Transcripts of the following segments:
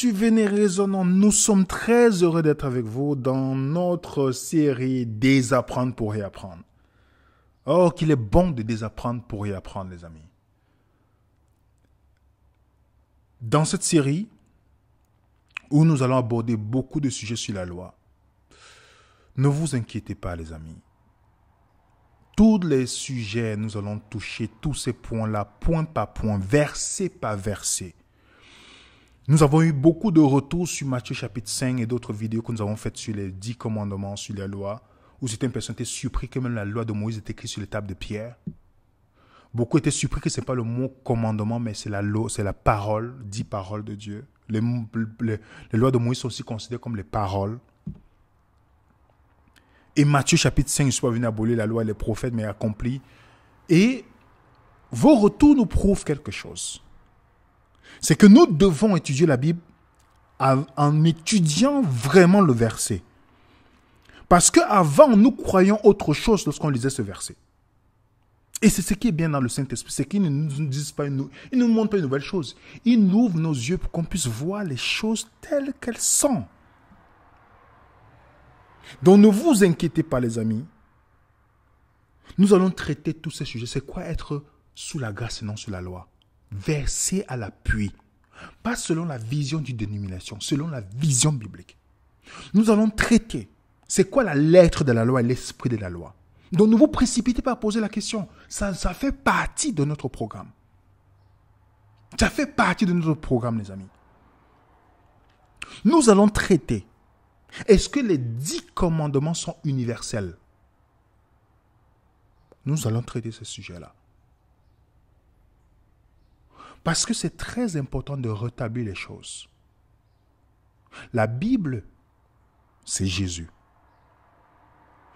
sur Venez Raisonnons. Nous sommes très heureux d'être avec vous dans notre série Désapprendre pour réapprendre. Oh, qu'il est bon de désapprendre pour réapprendre, les amis. Dans cette série, où nous allons aborder beaucoup de sujets sur la loi, ne vous inquiétez pas, les amis. Tous les sujets, nous allons toucher tous ces points-là, point par point, verset par verset. Nous avons eu beaucoup de retours sur Matthieu chapitre 5 et d'autres vidéos que nous avons faites sur les 10 commandements, sur la loi, où certaines personnes étaient surpris que même la loi de Moïse est écrite sur les tables de pierre. Beaucoup étaient surpris que ce n'est pas le mot commandement, mais c'est la loi, c'est la parole, 10 paroles de Dieu. Les lois de Moïse sont aussi considérées comme les paroles. Et Matthieu chapitre 5, je ne suis pas venu abolir la loi et les prophètes, mais accompli. Et vos retours nous prouvent quelque chose. C'est que nous devons étudier la Bible en étudiant vraiment le verset. Parce qu'avant, nous croyions autre chose lorsqu'on lisait ce verset. Et c'est ce qui est bien dans le Saint-Esprit, c'est qu'il ne nous disent pas, il ne nous montre pas une nouvelle chose. Il nous ouvre nos yeux pour qu'on puisse voir les choses telles qu'elles sont. Donc ne vous inquiétez pas, les amis. Nous allons traiter tous ces sujets. C'est quoi être sous la grâce et non sous la loi? Verset à l'appui. Pas selon la vision d'une dénomination, selon la vision biblique. Nous allons traiter c'est quoi la lettre de la loi et l'esprit de la loi. Donc ne vous précipitez pas à poser la question. Ça fait partie de notre programme. Ça fait partie de notre programme, les amis. Nous allons traiter. Est-ce que les 10 commandements sont universels? Nous allons traiter ce sujet-là. Parce que c'est très important de rétablir les choses. La Bible, c'est Jésus.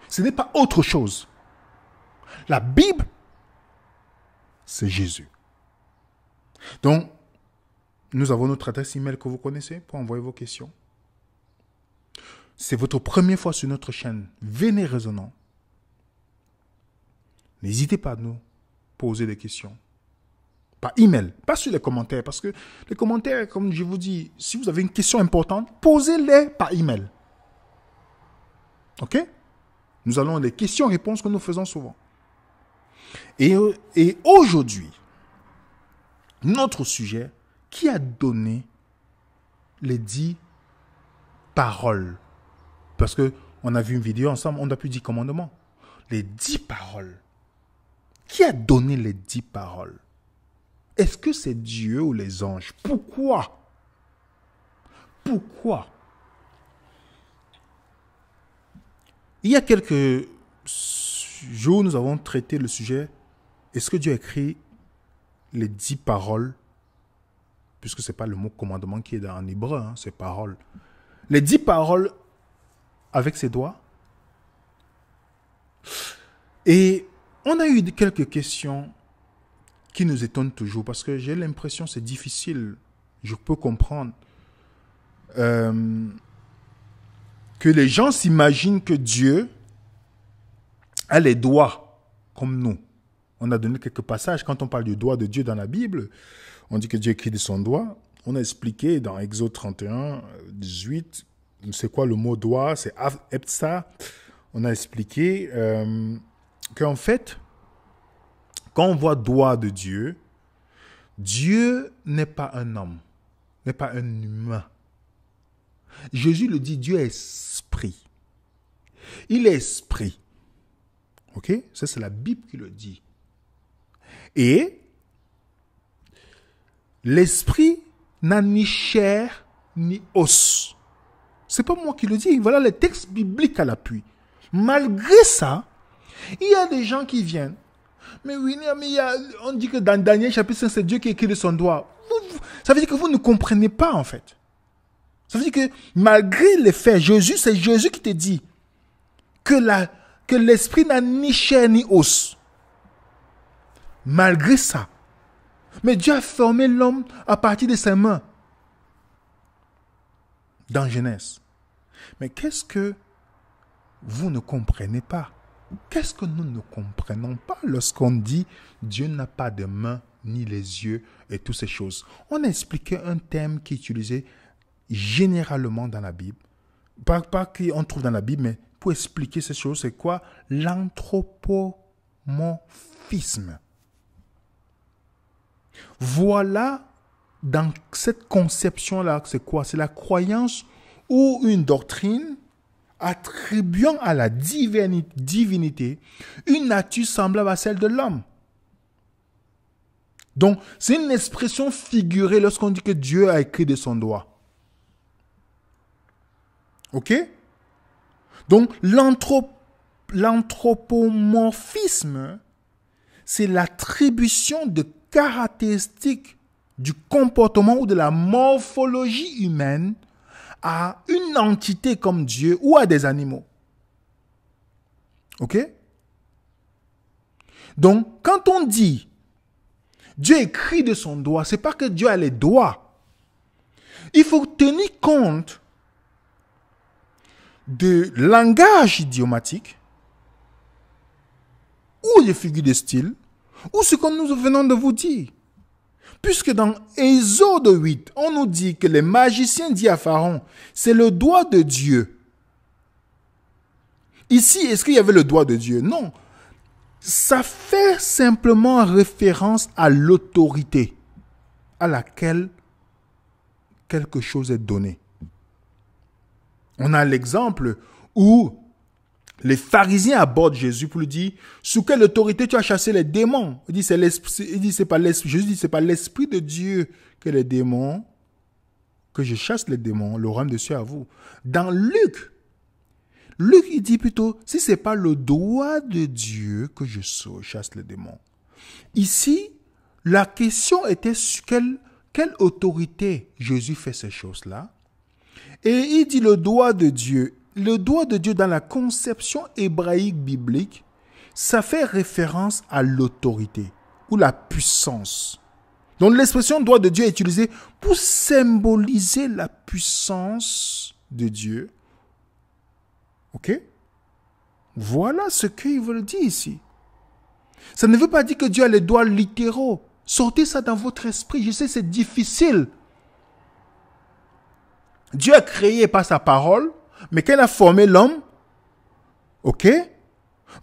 Ce n'est pas autre chose. La Bible, c'est Jésus. Donc, nous avons notre adresse email que vous connaissez pour envoyer vos questions. C'est votre première fois sur notre chaîne Venez Raisonnons. N'hésitez pas à nous poser des questions. Par email, pas sur les commentaires. Parce que les commentaires, comme je vous dis, si vous avez une question importante, posez-les par email. Ok? Nous allons des questions-réponses que nous faisons souvent. Et aujourd'hui, notre sujet, qui a donné les 10 paroles? Parce qu'on a vu une vidéo ensemble, on a pu dire commandement. Les 10 paroles. Qui a donné les 10 paroles? Est-ce que c'est Dieu ou les anges? Pourquoi? Pourquoi? Il y a quelques jours, nous avons traité le sujet. Est-ce que Dieu a écrit les 10 paroles? Puisque ce n'est pas le mot commandement qui est en hébreu, hein, c'est paroles. Les 10 paroles avec ses doigts. Et on a eu quelques questions qui nous étonnent toujours parce que j'ai l'impression que c'est difficile. Je peux comprendre que les gens s'imaginent que Dieu a les doigts comme nous. On a donné quelques passages. Quand on parle du doigt de Dieu dans la Bible, on dit que Dieu écrit de son doigt. On a expliqué dans Exode 31, 18, c'est quoi le mot doigt? C'est Epsa. On a expliqué qu'en fait, quand on voit doigt de Dieu, Dieu n'est pas un homme, n'est pas un humain. Jésus le dit, Dieu est esprit. Il est esprit. Ok? Ça, c'est la Bible qui le dit. Et l'esprit n'a ni chair ni os. C'est pas moi qui le dis. Voilà les textes bibliques à l'appui. Malgré ça, il y a des gens qui viennent. Mais oui, on dit que dans Daniel chapitre 5, c'est Dieu qui écrit de son doigt. Ça veut dire que vous ne comprenez pas en fait. Ça veut dire que malgré les faits, c'est Jésus qui te dit que l'esprit n'a ni chair ni os. Malgré ça. Mais Dieu a formé l'homme à partir de ses mains. Dans Genèse. Mais qu'est-ce que vous ne comprenez pas? Qu'est-ce que nous ne comprenons pas lorsqu'on dit Dieu n'a pas de mains ni les yeux et toutes ces choses? On a expliqué un terme qui est utilisé généralement dans la Bible. Pas qu'on trouve dans la Bible, mais pour expliquer ces choses, c'est quoi? L'anthropomorphisme. Voilà, dans cette conception-là, c'est quoi? C'est la croyance ou une doctrine attribuant à la divinité une nature semblable à celle de l'homme. Donc, c'est une expression figurée lorsqu'on dit que Dieu a écrit de son doigt. Ok? Donc, l'anthropomorphisme, c'est l'attribution de caractéristiques du comportement ou de la morphologie humaine à une entité comme Dieu ou à des animaux. Ok? Donc, quand on dit Dieu écrit de son doigt, c'est pas que Dieu a les doigts. Il faut tenir compte de langage idiomatique ou des figures de style ou ce que nous venons de vous dire. Puisque dans Exode 8, on nous dit que les magiciens disent à Pharaon, c'est le doigt de Dieu. Ici, est-ce qu'il y avait le doigt de Dieu? Non. Ça fait simplement référence à l'autorité à laquelle quelque chose est donné. On a l'exemple où les pharisiens abordent Jésus pour lui dire, sous quelle autorité tu as chassé les démons? Il dit, c'est pas l'esprit. Jésus dit, c'est pas l'esprit de Dieu que les démons, que je chasse les démons, le royaume de Dieu à vous. Dans Luc, il dit plutôt, si c'est pas le doigt de Dieu que je chasse les démons. Ici, la question était sur quelle autorité Jésus fait ces choses-là. Et il dit le doigt de Dieu. Le doigt de Dieu dans la conception hébraïque biblique, ça fait référence à l'autorité ou la puissance. Donc l'expression doigt de Dieu est utilisée pour symboliser la puissance de Dieu. Ok? Voilà ce qu'il veut dire ici. Ça ne veut pas dire que Dieu a les doigts littéraux. Sortez ça dans votre esprit. Je sais, c'est difficile. Dieu a créé par sa parole, mais quand il a formé l'homme, ok?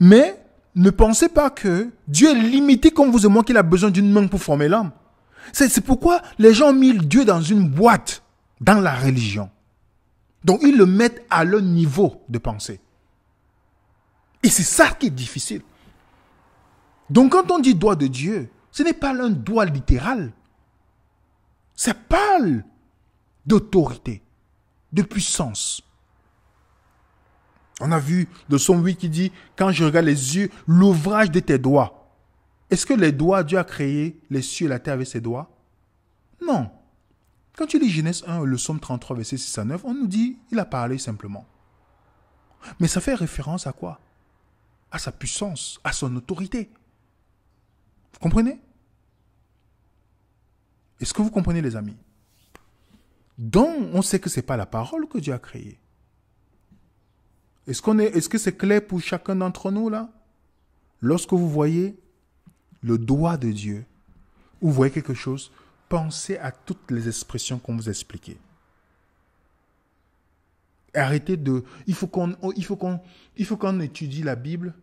Mais ne pensez pas que Dieu est limité comme vous et moi qu'il a besoin d'une main pour former l'homme. C'est pourquoi les gens ont mis Dieu dans une boîte dans la religion. Donc ils le mettent à leur niveau de pensée. Et c'est ça qui est difficile. Donc quand on dit doigt de Dieu, ce n'est pas un doigt littéral. Ça parle d'autorité, de puissance. On a vu le Psaume 8 qui dit, quand je regarde les yeux, l'ouvrage de tes doigts. Est-ce que les doigts, Dieu a créé les cieux et la terre avec ses doigts? Non. Quand tu lis Genèse 1, le Psaume 33, verset 6 à 9, on nous dit, il a parlé simplement. Mais ça fait référence à quoi? À sa puissance, à son autorité. Vous comprenez? Est-ce que vous comprenez, les amis? Donc, on sait que ce n'est pas la parole que Dieu a créée. Est-ce que c'est clair pour chacun d'entre nous, là? Lorsque vous voyez le doigt de Dieu, ou vous voyez quelque chose, pensez à toutes les expressions qu'on vous a expliquées. Arrêtez de... Il faut qu'on étudie la Bible,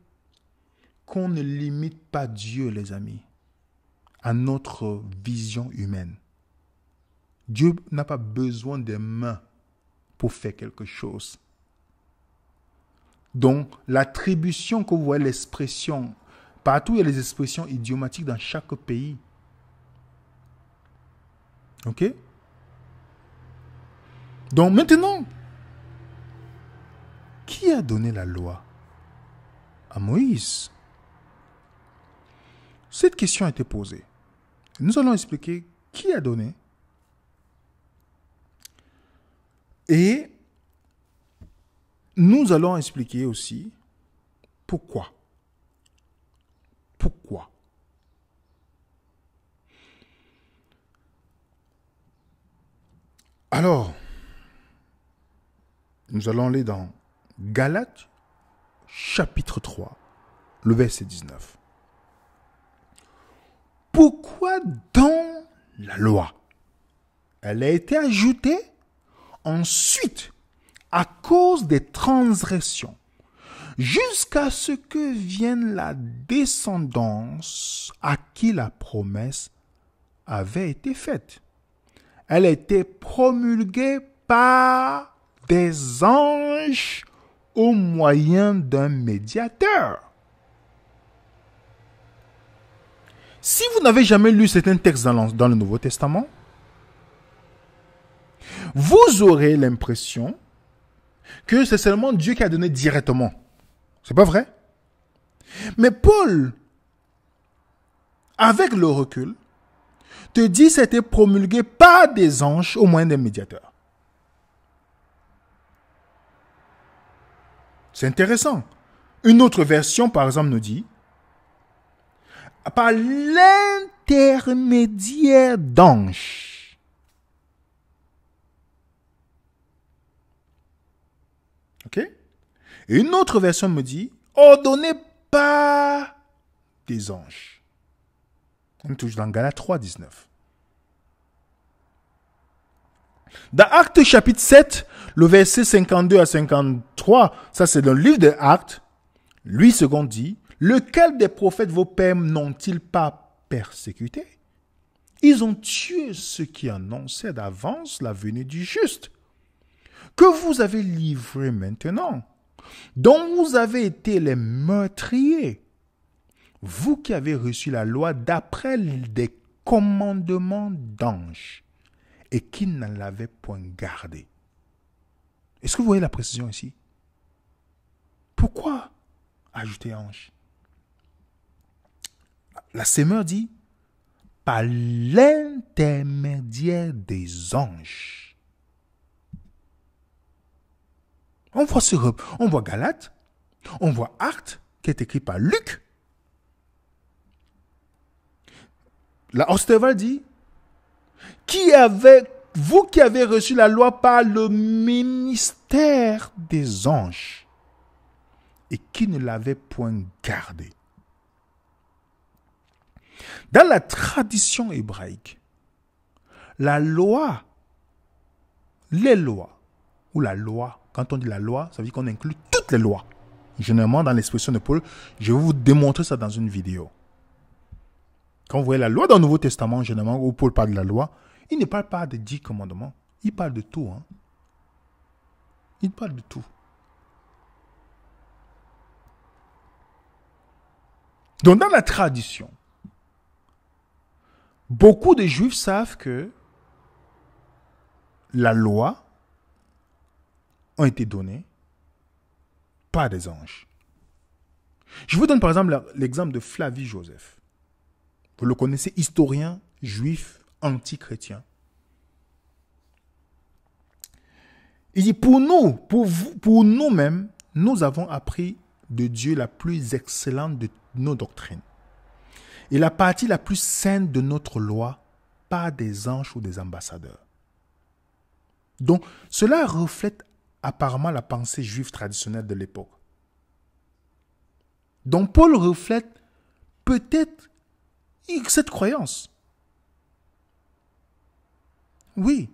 qu'on ne limite pas Dieu, les amis, à notre vision humaine. Dieu n'a pas besoin des mains pour faire quelque chose. Donc, l'attribution que vous voyez, l'expression, partout il y a les expressions idiomatiques dans chaque pays. Ok? Donc maintenant, qui a donné la loi? À Moïse. Cette question a été posée. Nous allons expliquer qui a donné. Et nous allons expliquer aussi pourquoi. Pourquoi? Alors, nous allons aller dans Galates, chapitre 3, le verset 19. Pourquoi donc la loi? Elle a été ajoutée Ensuite, à cause des transgressions, jusqu'à ce que vienne la descendance à qui la promesse avait été faite. Elle a été promulguée par des anges au moyen d'un médiateur. Si vous n'avez jamais lu certains textes dans le Nouveau Testament, vous aurez l'impression que c'est seulement Dieu qui a donné directement. C'est pas vrai? Mais Paul, avec le recul, te dit que c'était promulgué par des anges au moyen des médiateurs. C'est intéressant. Une autre version, par exemple, nous dit par l'intermédiaire d'anges. Ok? Et une autre version me dit ordonné par des anges. On est toujours dans Galates 3, 19. Dans Actes chapitre 7, le verset 52 à 53, ça c'est dans le livre de Actes, lui second dit, lequel des prophètes vos pères n'ont-ils pas persécuté? Ils ont tué ceux qui annonçaient d'avance la venue du juste, que vous avez livré maintenant, dont vous avez été les meurtriers, vous qui avez reçu la loi d'après des commandements d'anges, et qui ne l'avaient point gardée. Est-ce que vous voyez la précision ici? Pourquoi ajouter ange? La Semeur dit par l'intermédiaire des anges. On voit Galates, on voit Actes qui est écrit par Luc. La Osterwald dit vous qui avez reçu la loi par le ministère des anges et qui ne l'avez point gardée. Dans la tradition hébraïque, la loi, les lois, ou la loi, quand on dit la loi, ça veut dire qu'on inclut toutes les lois. Généralement, dans l'expression de Paul, je vais vous démontrer ça dans une vidéo. Quand vous voyez la loi dans le Nouveau Testament, généralement, où Paul parle de la loi, il ne parle pas des 10 commandements. Il parle de tout. Hein. Il parle de tout. Donc, dans la tradition, beaucoup de Juifs savent que la loi a été donnée par des anges. Je vous donne par exemple l'exemple de Flavie Joseph. Vous le connaissez, historien juif anti-chrétien. Il dit, pour nous-mêmes, nous avons appris de Dieu la plus excellente de nos doctrines et la partie la plus sainte de notre loi par des anges ou des ambassadeurs. Donc, cela reflète apparemment la pensée juive traditionnelle de l'époque. Donc, Paul reflète peut-être cette croyance. Oui.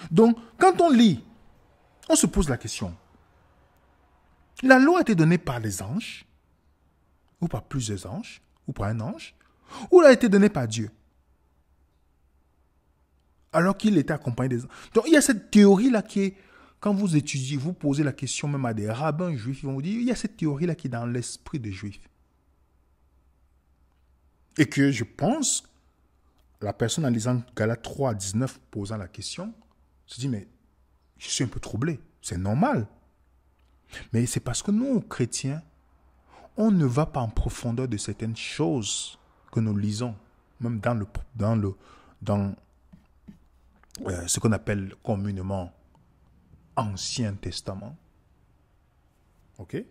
Donc, quand on lit, on se pose la question. La loi a été donnée par les anges, ou par plusieurs anges, ou par un ange, ou elle a été donnée par Dieu, alors qu'il était accompagné des anges. Donc, il y a cette théorie-là qui est, quand vous étudiez, vous posez la question même à des rabbins juifs, ils vont vous dire, il y a cette théorie-là qui est dans l'esprit des juifs. Et que je pense, la personne en lisant Galates 3, 19, posant la question, se dit, mais je suis un peu troublé, c'est normal. Mais c'est parce que nous, chrétiens, on ne va pas en profondeur de certaines choses que nous lisons, même dans ce qu'on appelle communément Ancien Testament. Ok?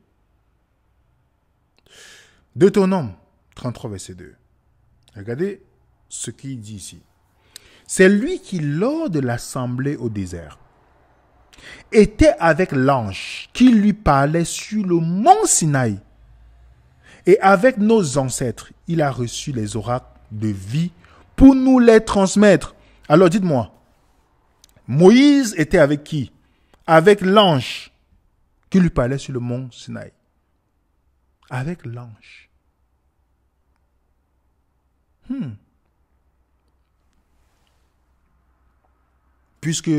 Deutéronome 33, verset 2. Regardez ce qu'il dit ici. C'est lui qui, lors de l'assemblée au désert, était avec l'ange qui lui parlait sur le mont Sinaï. Et avec nos ancêtres, il a reçu les oracles de vie pour nous les transmettre. Alors dites-moi, Moïse était avec qui? Avec l'ange qui lui parlait sur le mont Sinaï. Avec l'ange. Puisque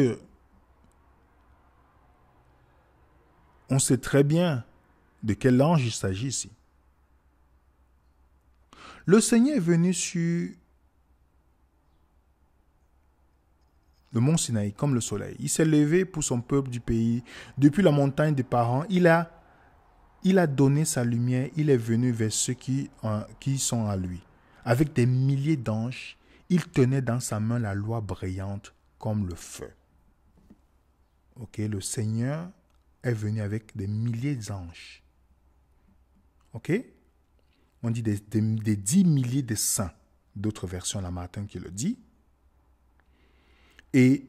on sait très bien de quel ange il s'agit ici. Le Seigneur est venu sur le mont Sinaï comme le soleil. Il s'est levé pour son peuple du pays. Depuis la montagne des parents, il a donné sa lumière. Il est venu vers ceux qui sont à lui. Avec des milliers d'anges, il tenait dans sa main la loi brillante comme le feu. Ok, le Seigneur est venu avec des milliers d'anges. Ok? On dit des 10 milliers de saints. D'autres versions, la Martin qui le dit. Et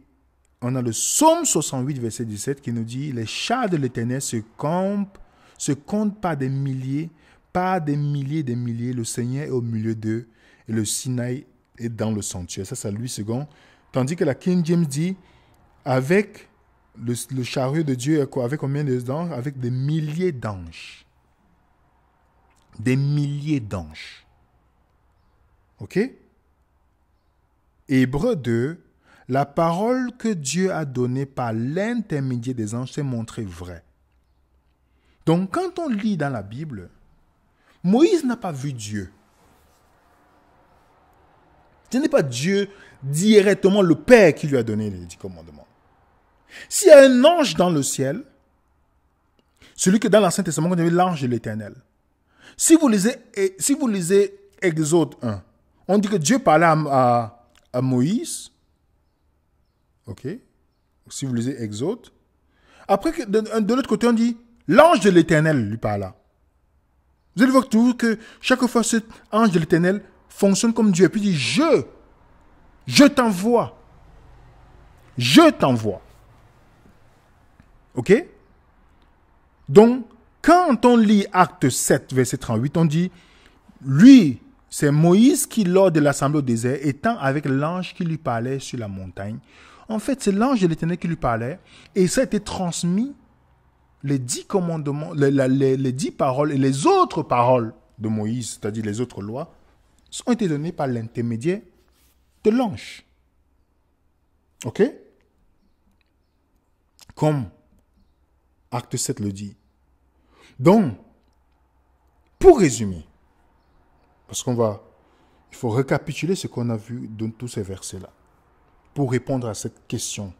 on a le psaume 68, verset 17, qui nous dit « Les chars de l'Éternel se comptent par des milliers des milliers. Le Seigneur est au milieu d'eux et le Sinaï est dans le sanctuaire. » Ça, c'est Louis II. Tandis que la King James dit « Avec le chariot de Dieu, avec combien d'anges? Avec des milliers d'anges. » Des milliers d'anges. OK? Hébreux 2, la parole que Dieu a donnée par l'intermédiaire des anges s'est montrée vraie. Donc, quand on lit dans la Bible, Moïse n'a pas vu Dieu. Ce n'est pas Dieu directement, le Père, qui lui a donné les 10 commandements. S'il y a un ange dans le ciel, celui que dans l'Ancien Testament, on appelle l'ange de l'Éternel. Si vous lisez Exode 1, on dit que Dieu parlait à Moïse. Ok? Si vous lisez Exode. Après, de l'autre côté, on dit l'ange de l'Éternel lui parla. Vous allez voir que chaque fois, cet ange de l'Éternel fonctionne comme Dieu. Et puis il dit je t'envoie. Je t'envoie. Ok? Donc, quand on lit Acte 7, verset 38, on dit, lui, c'est Moïse qui, lors de l'assemblée au désert, étant avec l'ange qui lui parlait sur la montagne. En fait, c'est l'ange de l'Éternel qui lui parlait, et ça a été transmis, les 10 commandements, les 10 paroles et les autres paroles de Moïse, c'est-à-dire les autres lois, ont été données par l'intermédiaire de l'ange. Ok? Comme Acte 7 le dit. Donc, pour résumer, parce il faut récapituler ce qu'on a vu dans tous ces versets-là, pour répondre à cette question.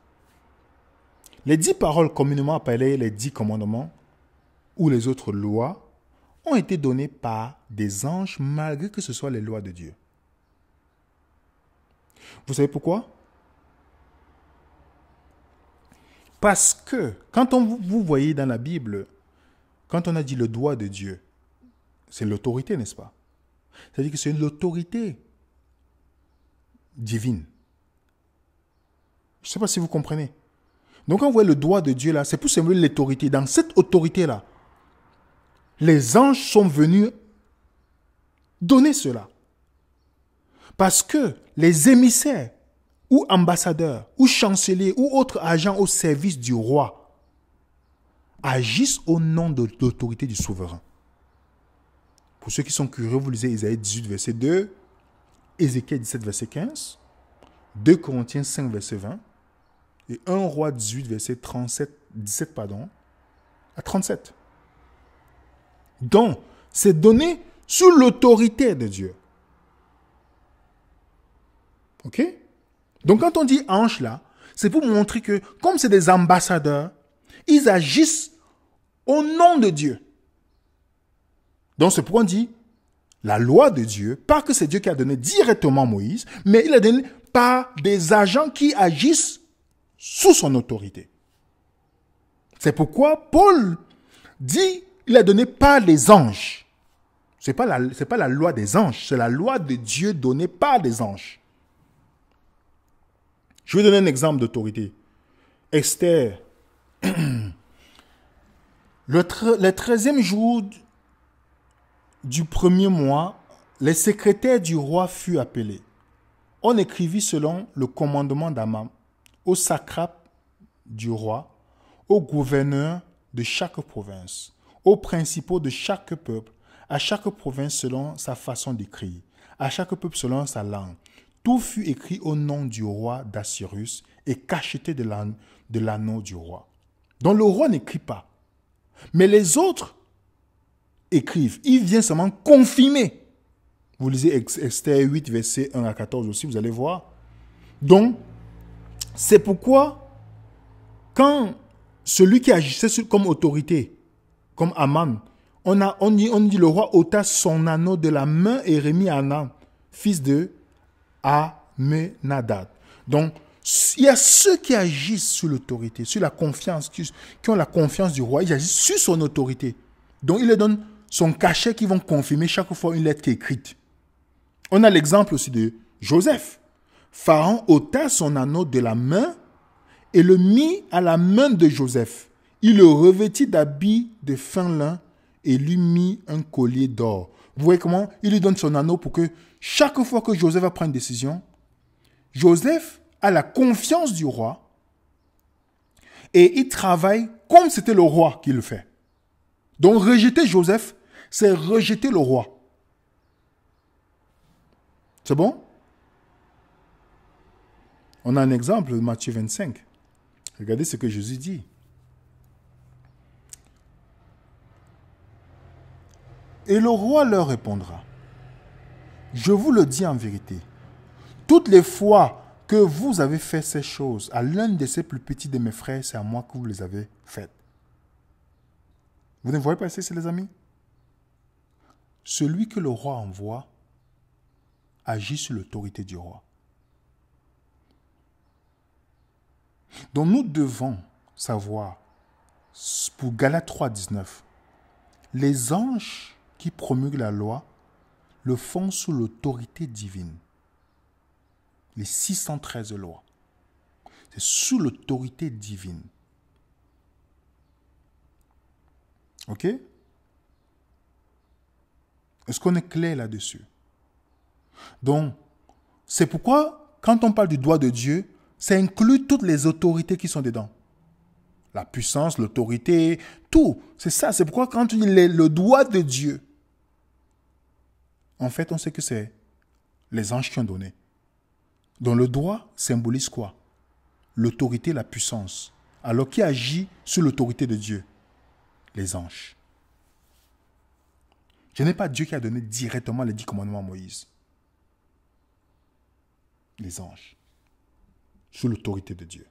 Les 10 paroles communément appelées les 10 commandements ou les autres lois ont été données par des anges malgré que ce soit les lois de Dieu. Vous savez pourquoi? Parce que quand vous voyez dans la Bible, quand on a dit le doigt de Dieu, c'est l'autorité, n'est-ce pas? C'est-à-dire que c'est l'autorité divine. Je ne sais pas si vous comprenez. Donc quand on voit le doigt de Dieu là, c'est pour symboliser l'autorité. Dans cette autorité-là, les anges sont venus donner cela. Parce que les émissaires, ou ambassadeurs, ou chanceliers, ou autres agents au service du roi, agissent au nom de l'autorité du souverain. Pour ceux qui sont curieux, vous lisez Isaïe 18, verset 2, Ézéchiel 17, verset 15, 2 Corinthiens 5, verset 20, et 1 Roi 18, verset 17 à 37. Donc, c'est donné sous l'autorité de Dieu. Ok? Donc, quand on dit ange là, c'est pour montrer que, comme c'est des ambassadeurs, ils agissent au nom de Dieu. Donc, c'est pourquoi on dit la loi de Dieu, pas que c'est Dieu qui a donné directement Moïse, mais il a donné par des agents qui agissent sous son autorité. C'est pourquoi Paul dit il a donné par les anges. C'est pas la loi des anges, c'est la loi de Dieu donnée par des anges. Je vais donner un exemple d'autorité. Esther, le 13e jour du premier mois, les secrétaires du roi furent appelés. On écrivit selon le commandement d'Aman, aux satrapes du roi, aux gouverneurs de chaque province, aux principaux de chaque peuple, à chaque province selon sa façon d'écrire, à chaque peuple selon sa langue. Tout fut écrit au nom du roi d'Assyrus et cacheté de l'anneau du roi. Donc le roi n'écrit pas. Mais les autres écrivent. Il vient seulement confirmer. Vous lisez Esther 8, verset 1 à 14 aussi, vous allez voir. Donc, c'est pourquoi, quand celui qui agissait comme autorité, comme Aman, on dit le roi ôta son anneau de la main et remit à Anan, fils de Amenadad. Donc, il y a ceux qui agissent sur l'autorité, sur la confiance, qui ont la confiance du roi, ils agissent sur son autorité. Donc, il leur donne son cachet qui vont confirmer chaque fois une lettre qui est écrite. On a l'exemple aussi de Joseph. Pharaon ôta son anneau de la main et le mit à la main de Joseph. Il le revêtit d'habits de fin lin et lui mit un collier d'or. Vous voyez comment il lui donne son anneau pour que chaque fois que Joseph va prendre une décision, Joseph a la confiance du roi et il travaille comme c'était le roi qui le fait. Donc rejeter Joseph, c'est rejeter le roi. C'est bon? On a un exemple, Matthieu 25. Regardez ce que Jésus dit. Et le roi leur répondra, je vous le dis en vérité, toutes les fois que vous avez fait ces choses à l'un de ces plus petits de mes frères, c'est à moi que vous les avez faites. Vous ne voyez pas ici, les amis? Celui que le roi envoie agit sur l'autorité du roi. Donc nous devons savoir, pour Galates 3, 19, les anges qui promulguent la loi le font sous l'autorité divine. Les 613 lois, c'est sous l'autorité divine. Ok? Est-ce qu'on est clair là-dessus? Donc, c'est pourquoi, quand on parle du doigt de Dieu, ça inclut toutes les autorités qui sont dedans. La puissance, l'autorité, tout. C'est ça. C'est pourquoi quand on dit le doigt de Dieu, en fait, on sait que c'est les anges qui ont donné. Donc le doigt symbolise quoi? L'autorité, la puissance. Alors qui agit sur l'autorité de Dieu? Les anges. Ce n'est pas Dieu qui a donné directement les 10 commandements à Moïse. Les anges. Sous l'autorité de Dieu.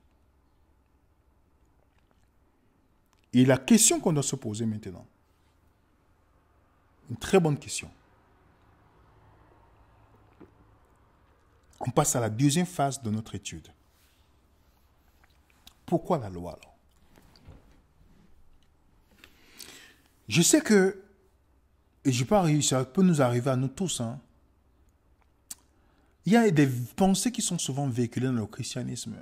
Et la question qu'on doit se poser maintenant, une très bonne question. On passe à la deuxième phase de notre étude. Pourquoi la loi alors? Je sais que, et je parie, ça peut nous arriver à nous tous, il y a des pensées qui sont souvent véhiculées dans le christianisme.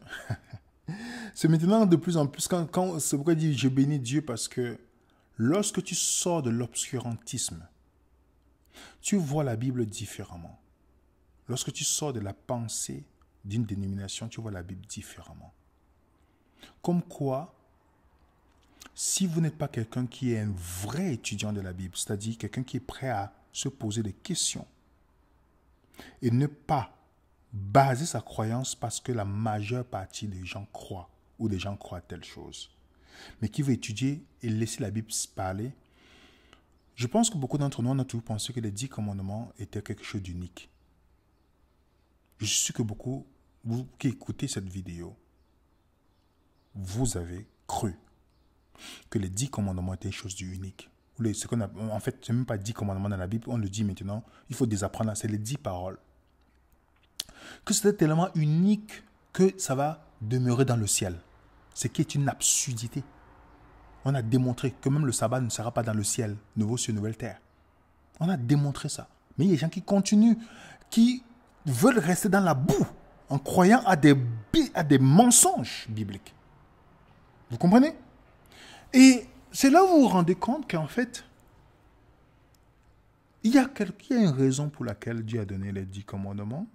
C'est maintenant de plus en plus, c'est pourquoi je dis je bénis Dieu, parce que lorsque tu sors de l'obscurantisme, tu vois la Bible différemment. Lorsque tu sors de la pensée d'une dénomination, tu vois la Bible différemment. Comme quoi, si vous n'êtes pas quelqu'un qui est un vrai étudiant de la Bible, c'est-à-dire quelqu'un qui est prêt à se poser des questions et ne pas baser sa croyance parce que la majeure partie des gens croient ou des gens croient à telle chose, mais qui veut étudier et laisser la Bible parler, je pense que beaucoup d'entre nous, on a toujours pensé que les 10 commandements étaient quelque chose d'unique. Je suis sûr que beaucoup, vous qui écoutez cette vidéo, vous avez cru que les 10 commandements étaient une chose d'unique. En fait, ce n'est même pas 10 commandements dans la Bible, on le dit maintenant, il faut désapprendre, c'est les 10 paroles. Que c'était tellement unique que ça va demeurer dans le ciel. Ce qui est une absurdité. On a démontré que même le sabbat ne sera pas dans le ciel, nouveau ciel, nouvelle terre. On a démontré ça. Mais il y a des gens qui continuent, qui veulent rester dans la boue en croyant à des mensonges bibliques. Vous comprenez? Et c'est là où vous vous rendez compte qu'en fait, il y a une raison pour laquelle Dieu a donné les 10 commandements.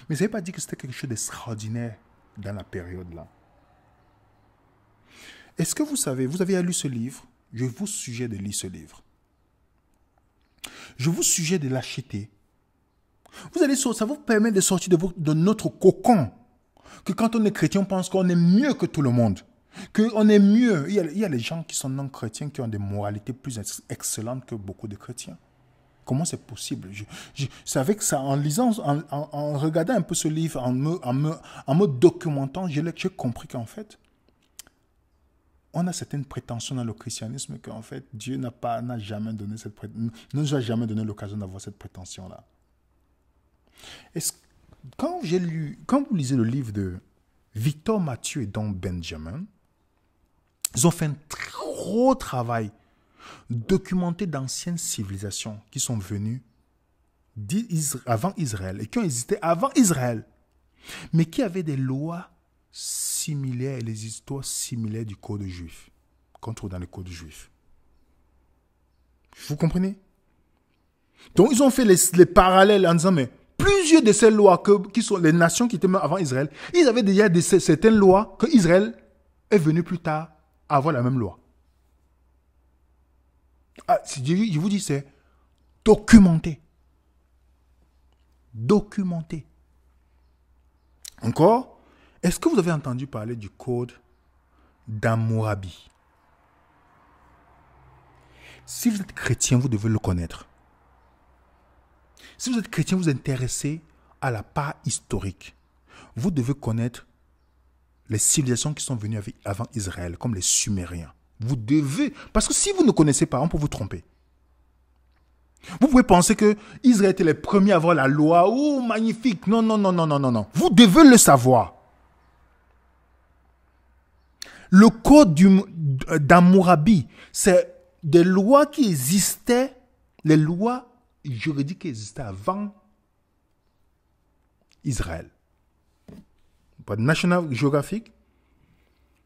Mais ça ne veut pas dire que c'était quelque chose d'extraordinaire. dans la période-là. Est-ce que vous savez, vous avez lu ce livre? Je vous suggère de lire ce livre. Je vous suggère de l'acheter. Vous allez, ça vous permet de sortir de notre cocon. Que quand on est chrétien, on pense qu'on est mieux que tout le monde. Qu'on est mieux. Il y a les gens qui sont non chrétiens qui ont des moralités plus excellentes que beaucoup de chrétiens. Comment c'est possible? C'est avec ça, en lisant, en regardant un peu ce livre, en me documentant, j'ai compris qu'en fait, on a certaines prétentions dans le christianisme qu'en fait, Dieu n'a jamais donné nous a jamais donné l'occasion d'avoir cette prétention-là. Quand vous lisez le livre de Victor Mathieu et Don Benjamin, ils ont fait un gros travail documenter d'anciennes civilisations qui sont venues avant Israël et qui ont existé avant Israël, mais qui avaient des lois similaires et les histoires similaires du code juif, qu'on trouve dans le code juif. Vous comprenez? Donc ils ont fait les parallèles en disant, mais plusieurs de ces lois qui sont les nations qui étaient même avant Israël, ils avaient déjà certaines lois que Israël est venu plus tard à avoir la même loi. Je vous dis, c'est documenté. Documenté. Encore, est-ce que vous avez entendu parler du code d'Hammurabi? Si vous êtes chrétien, vous devez le connaître. Si vous êtes chrétien, vous êtes intéressé à la part historique. Vous devez connaître les civilisations qui sont venues avant Israël, comme les Sumériens. Vous devez, parce que si vous ne connaissez pas, on peut vous tromper. Vous pouvez penser que Israël était les premiers à avoir la loi. Oh, magnifique. Non, non, non, non, non, non, non. Vous devez le savoir. Le code d'Hammurabi, c'est des lois qui existaient, les lois juridiques qui existaient avant Israël. Pas de National Geographic.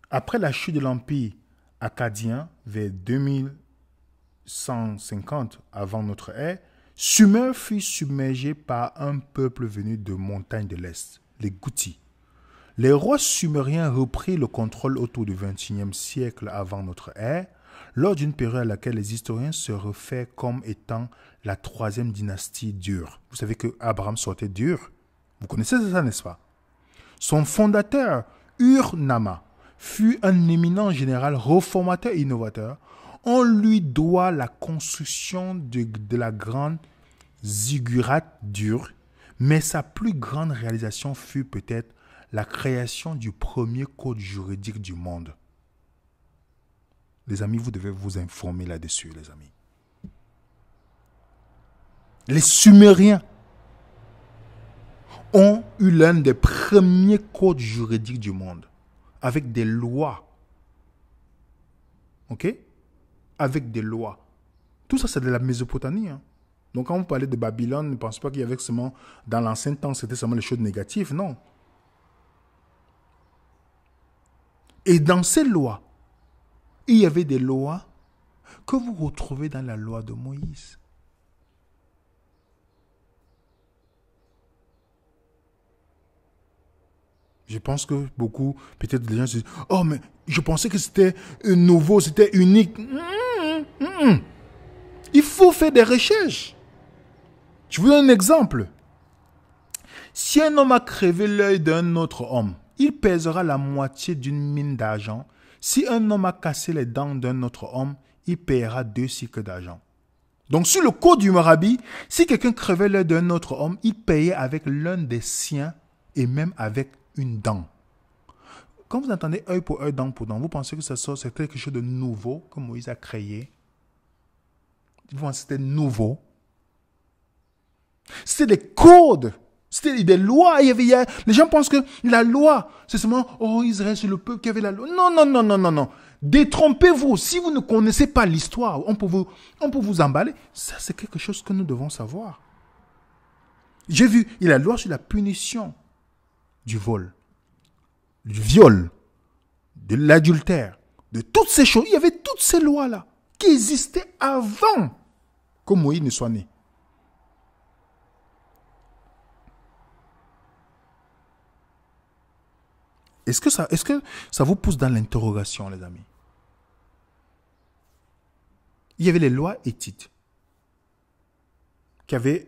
Après la chute de l'Empire akkadien vers 2150 avant notre ère, Sumer fut submergé par un peuple venu de montagnes de l'Est, les Goutis. Les rois sumériens reprirent le contrôle autour du XXIe siècle avant notre ère, lors d'une période à laquelle les historiens se réfèrent comme étant la troisième dynastie d'Ur. Vous savez que Abraham sortait d'Ur. Vous connaissez ça, n'est-ce pas? Son fondateur, Ur-Nama, fut un éminent général réformateur et innovateur. On lui doit la construction de la grande ziggurat d'Ur, mais sa plus grande réalisation fut peut-être la création du premier code juridique du monde. Les amis, vous devez vous informer là-dessus, les amis. Les Sumériens ont eu l'un des premiers codes juridiques du monde, avec des lois. Ok? Avec des lois. Tout ça, c'est de la Mésopotamie. Hein? Donc, quand vous parlez de Babylone, ne pensez pas qu'il y avait seulement, dans l'ancien temps, c'était seulement les choses négatives. Non. Et dans ces lois, il y avait des lois que vous retrouvez dans la loi de Moïse. Je pense que beaucoup, peut-être des gens se disent, oh, mais je pensais que c'était nouveau, c'était unique. Il faut faire des recherches. Je vous donne un exemple. Si un homme a crevé l'œil d'un autre homme, il pèsera la moitié d'une mine d'argent. Si un homme a cassé les dents d'un autre homme, il paiera 2 cycles d'argent. Donc, sur le code du Hammurabi, si quelqu'un crevait l'œil d'un autre homme, il payait avec l'un des siens et même avec une dent. Quand vous entendez œil pour œil, dent pour dent, vous pensez que c'est quelque chose de nouveau que Moïse a créé? Vous pensez que c'était nouveau? C'était des codes. C'était des lois. Les gens pensent que la loi, c'est seulement, oh, Israël, c'est le peuple qui avait la loi. Non, non, non, non, non, non. Détrompez-vous. Si vous ne connaissez pas l'histoire, on peut vous emballer. Ça, c'est quelque chose que nous devons savoir. J'ai vu, il y a la loi sur la punition du vol, du viol, de l'adultère, de toutes ces choses. Il y avait toutes ces lois-là qui existaient avant que Moïse ne soit né. Est-ce que ça vous pousse dans l'interrogation, les amis? Il y avait les lois éthiques. Les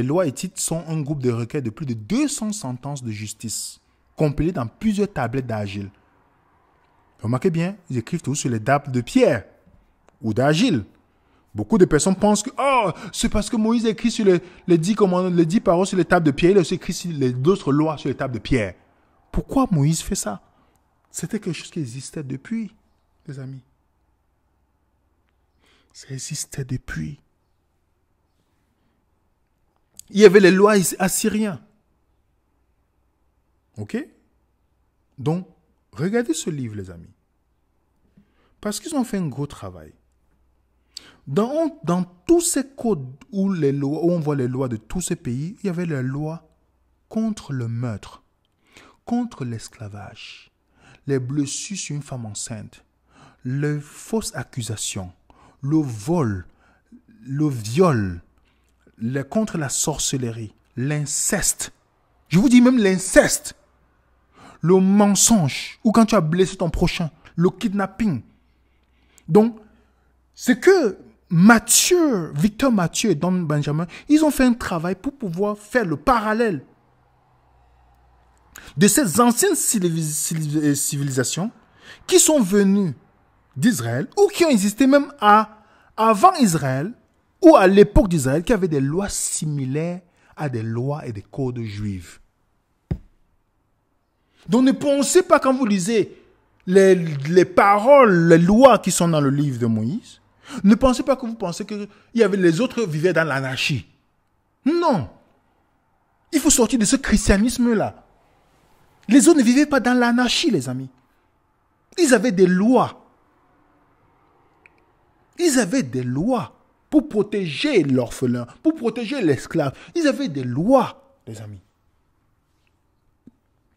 lois éthiques sont un groupe de requêtes de plus de 200 sentences de justice, compilées dans plusieurs tablettes d'argile. Remarquez bien, ils écrivent tous sur les tables de pierre ou d'argile. Beaucoup de personnes pensent que c'est parce que Moïse a écrit sur les 10 commandements, les 10 paroles sur les tables de pierre, il a aussi écrit sur d'autres lois sur les tables de pierre. Pourquoi Moïse fait ça? C'était quelque chose qui existait depuis, les amis. Ça existait depuis. Il y avait les lois assyriennes. Ok? Donc, regardez ce livre, les amis. Parce qu'ils ont fait un gros travail. Dans tous ces codes où on voit les lois de tous ces pays, il y avait les lois contre le meurtre, contre l'esclavage, les blessures sur une femme enceinte, les fausses accusations, le vol, le viol, contre la sorcellerie, l'inceste. Je vous dis même l'inceste, le mensonge, ou quand tu as blessé ton prochain, le kidnapping. Donc, c'est que Victor Mathieu et Don Benjamin, ils ont fait un travail pour pouvoir faire le parallèle de ces anciennes civilisations qui sont venues d'Israël ou qui ont existé même avant Israël ou à l'époque d'Israël, qui avaient des lois similaires à des lois et des codes juifs. Donc ne pensez pas quand vous lisez les paroles, les lois qui sont dans le livre de Moïse, ne pensez pas que vous pensez que les autres vivaient dans l'anarchie. Non. Il faut sortir de ce christianisme-là. Les autres ne vivaient pas dans l'anarchie, les amis. Ils avaient des lois. Ils avaient des lois pour protéger l'orphelin, pour protéger l'esclave. Ils avaient des lois, les amis.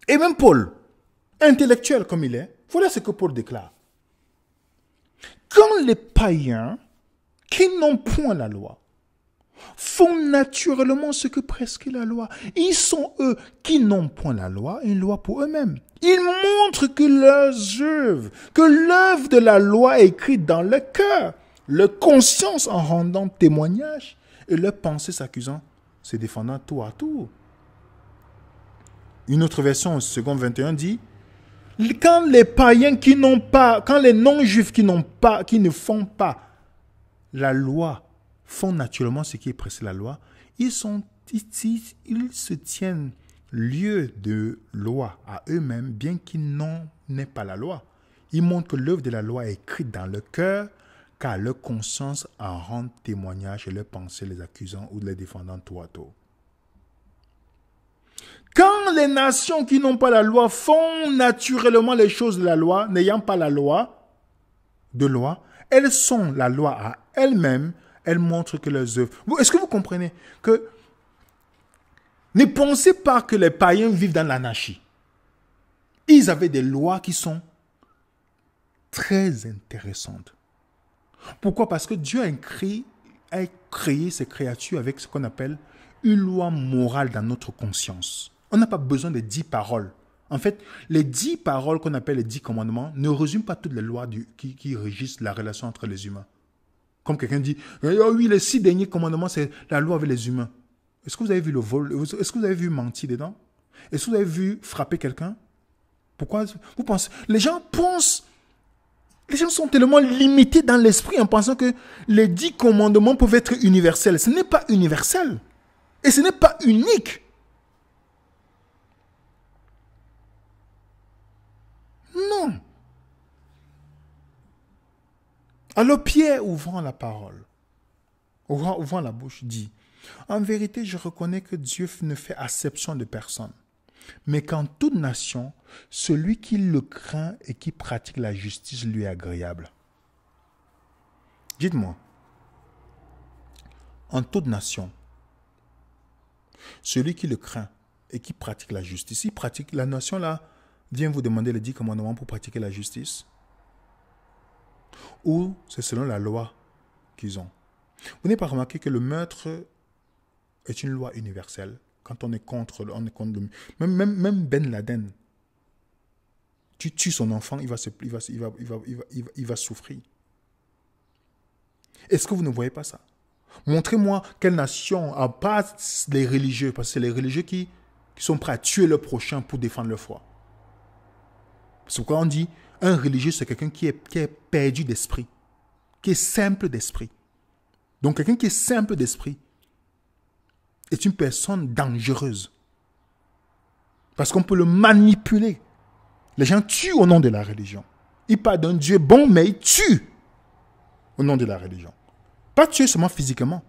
Et même Paul, intellectuel comme il est, voilà ce que Paul déclare. Quand les païens qui n'ont point la loi font naturellement ce que prescrit la loi, ils sont eux qui n'ont point la loi, une loi pour eux-mêmes. Ils montrent que l'œuvre de la loi est écrite dans le cœur, leur conscience en rendant témoignage et leur pensée s'accusant, se défendant tour à tour. Une autre version, second 21, dit quand les païens qui n'ont pas, quand les non-juifs qui ne font pas la loi, font naturellement ce qui est prescrit la loi, ils se tiennent lieu de loi à eux-mêmes, bien qu'ils n'aient pas la loi. Ils montrent que l'œuvre de la loi est écrite dans le cœur, car leur conscience en rend témoignage et leur pensée les accusant ou les défendant tour à tour. Quand les nations qui n'ont pas la loi font naturellement les choses de la loi, n'ayant pas la loi, elles sont la loi à elles-mêmes, elles montrent que leurs œuvres... Est-ce que vous comprenez que ne pensez pas que les païens vivent dans l'anarchie. Ils avaient des lois qui sont très intéressantes. Pourquoi? Parce que Dieu a créé ces créatures avec ce qu'on appelle une loi morale dans notre conscience. On n'a pas besoin de 10 paroles. En fait, les 10 paroles qu'on appelle les 10 commandements ne résument pas toutes les lois qui régissent la relation entre les humains. Comme quelqu'un dit, oh oui, les 6 derniers commandements, c'est la loi avec les humains. Est-ce que vous avez vu le vol? Est-ce que vous avez vu mentir dedans? Est-ce que vous avez vu frapper quelqu'un? Pourquoi vous pensez? Les gens sont tellement limités dans l'esprit en pensant que les 10 commandements peuvent être universels. Ce n'est pas universel. Et ce n'est pas unique. Non. Alors Pierre, ouvrant la parole, ouvrant la bouche, dit, en vérité, je reconnais que Dieu ne fait acception de personne, mais qu'en toute nation, celui qui le craint et qui pratique la justice lui est agréable. Dites-moi, en toute nation, celui qui le craint et qui pratique la justice, il pratique la nation là, vient vous demander les 10 commandements pour pratiquer la justice? Ou c'est selon la loi qu'ils ont? Vous n'avez pas remarqué que le meurtre est une loi universelle? Quand on est contre même Ben Laden, Tu tues son enfant, il va souffrir. Est-ce que vous ne voyez pas ça? Montrez-moi quelle nation, à part les religieux, parce que c'est les religieux qui sont prêts à tuer le prochain pour défendre leur foi. C'est pourquoi on dit, un religieux, c'est quelqu'un qui est perdu d'esprit, qui est simple d'esprit. Donc quelqu'un qui est simple d'esprit est une personne dangereuse. Parce qu'on peut le manipuler. Les gens tuent au nom de la religion. Ils parlent d'un Dieu bon, mais ils tuent au nom de la religion. Pas tuer seulement physiquement,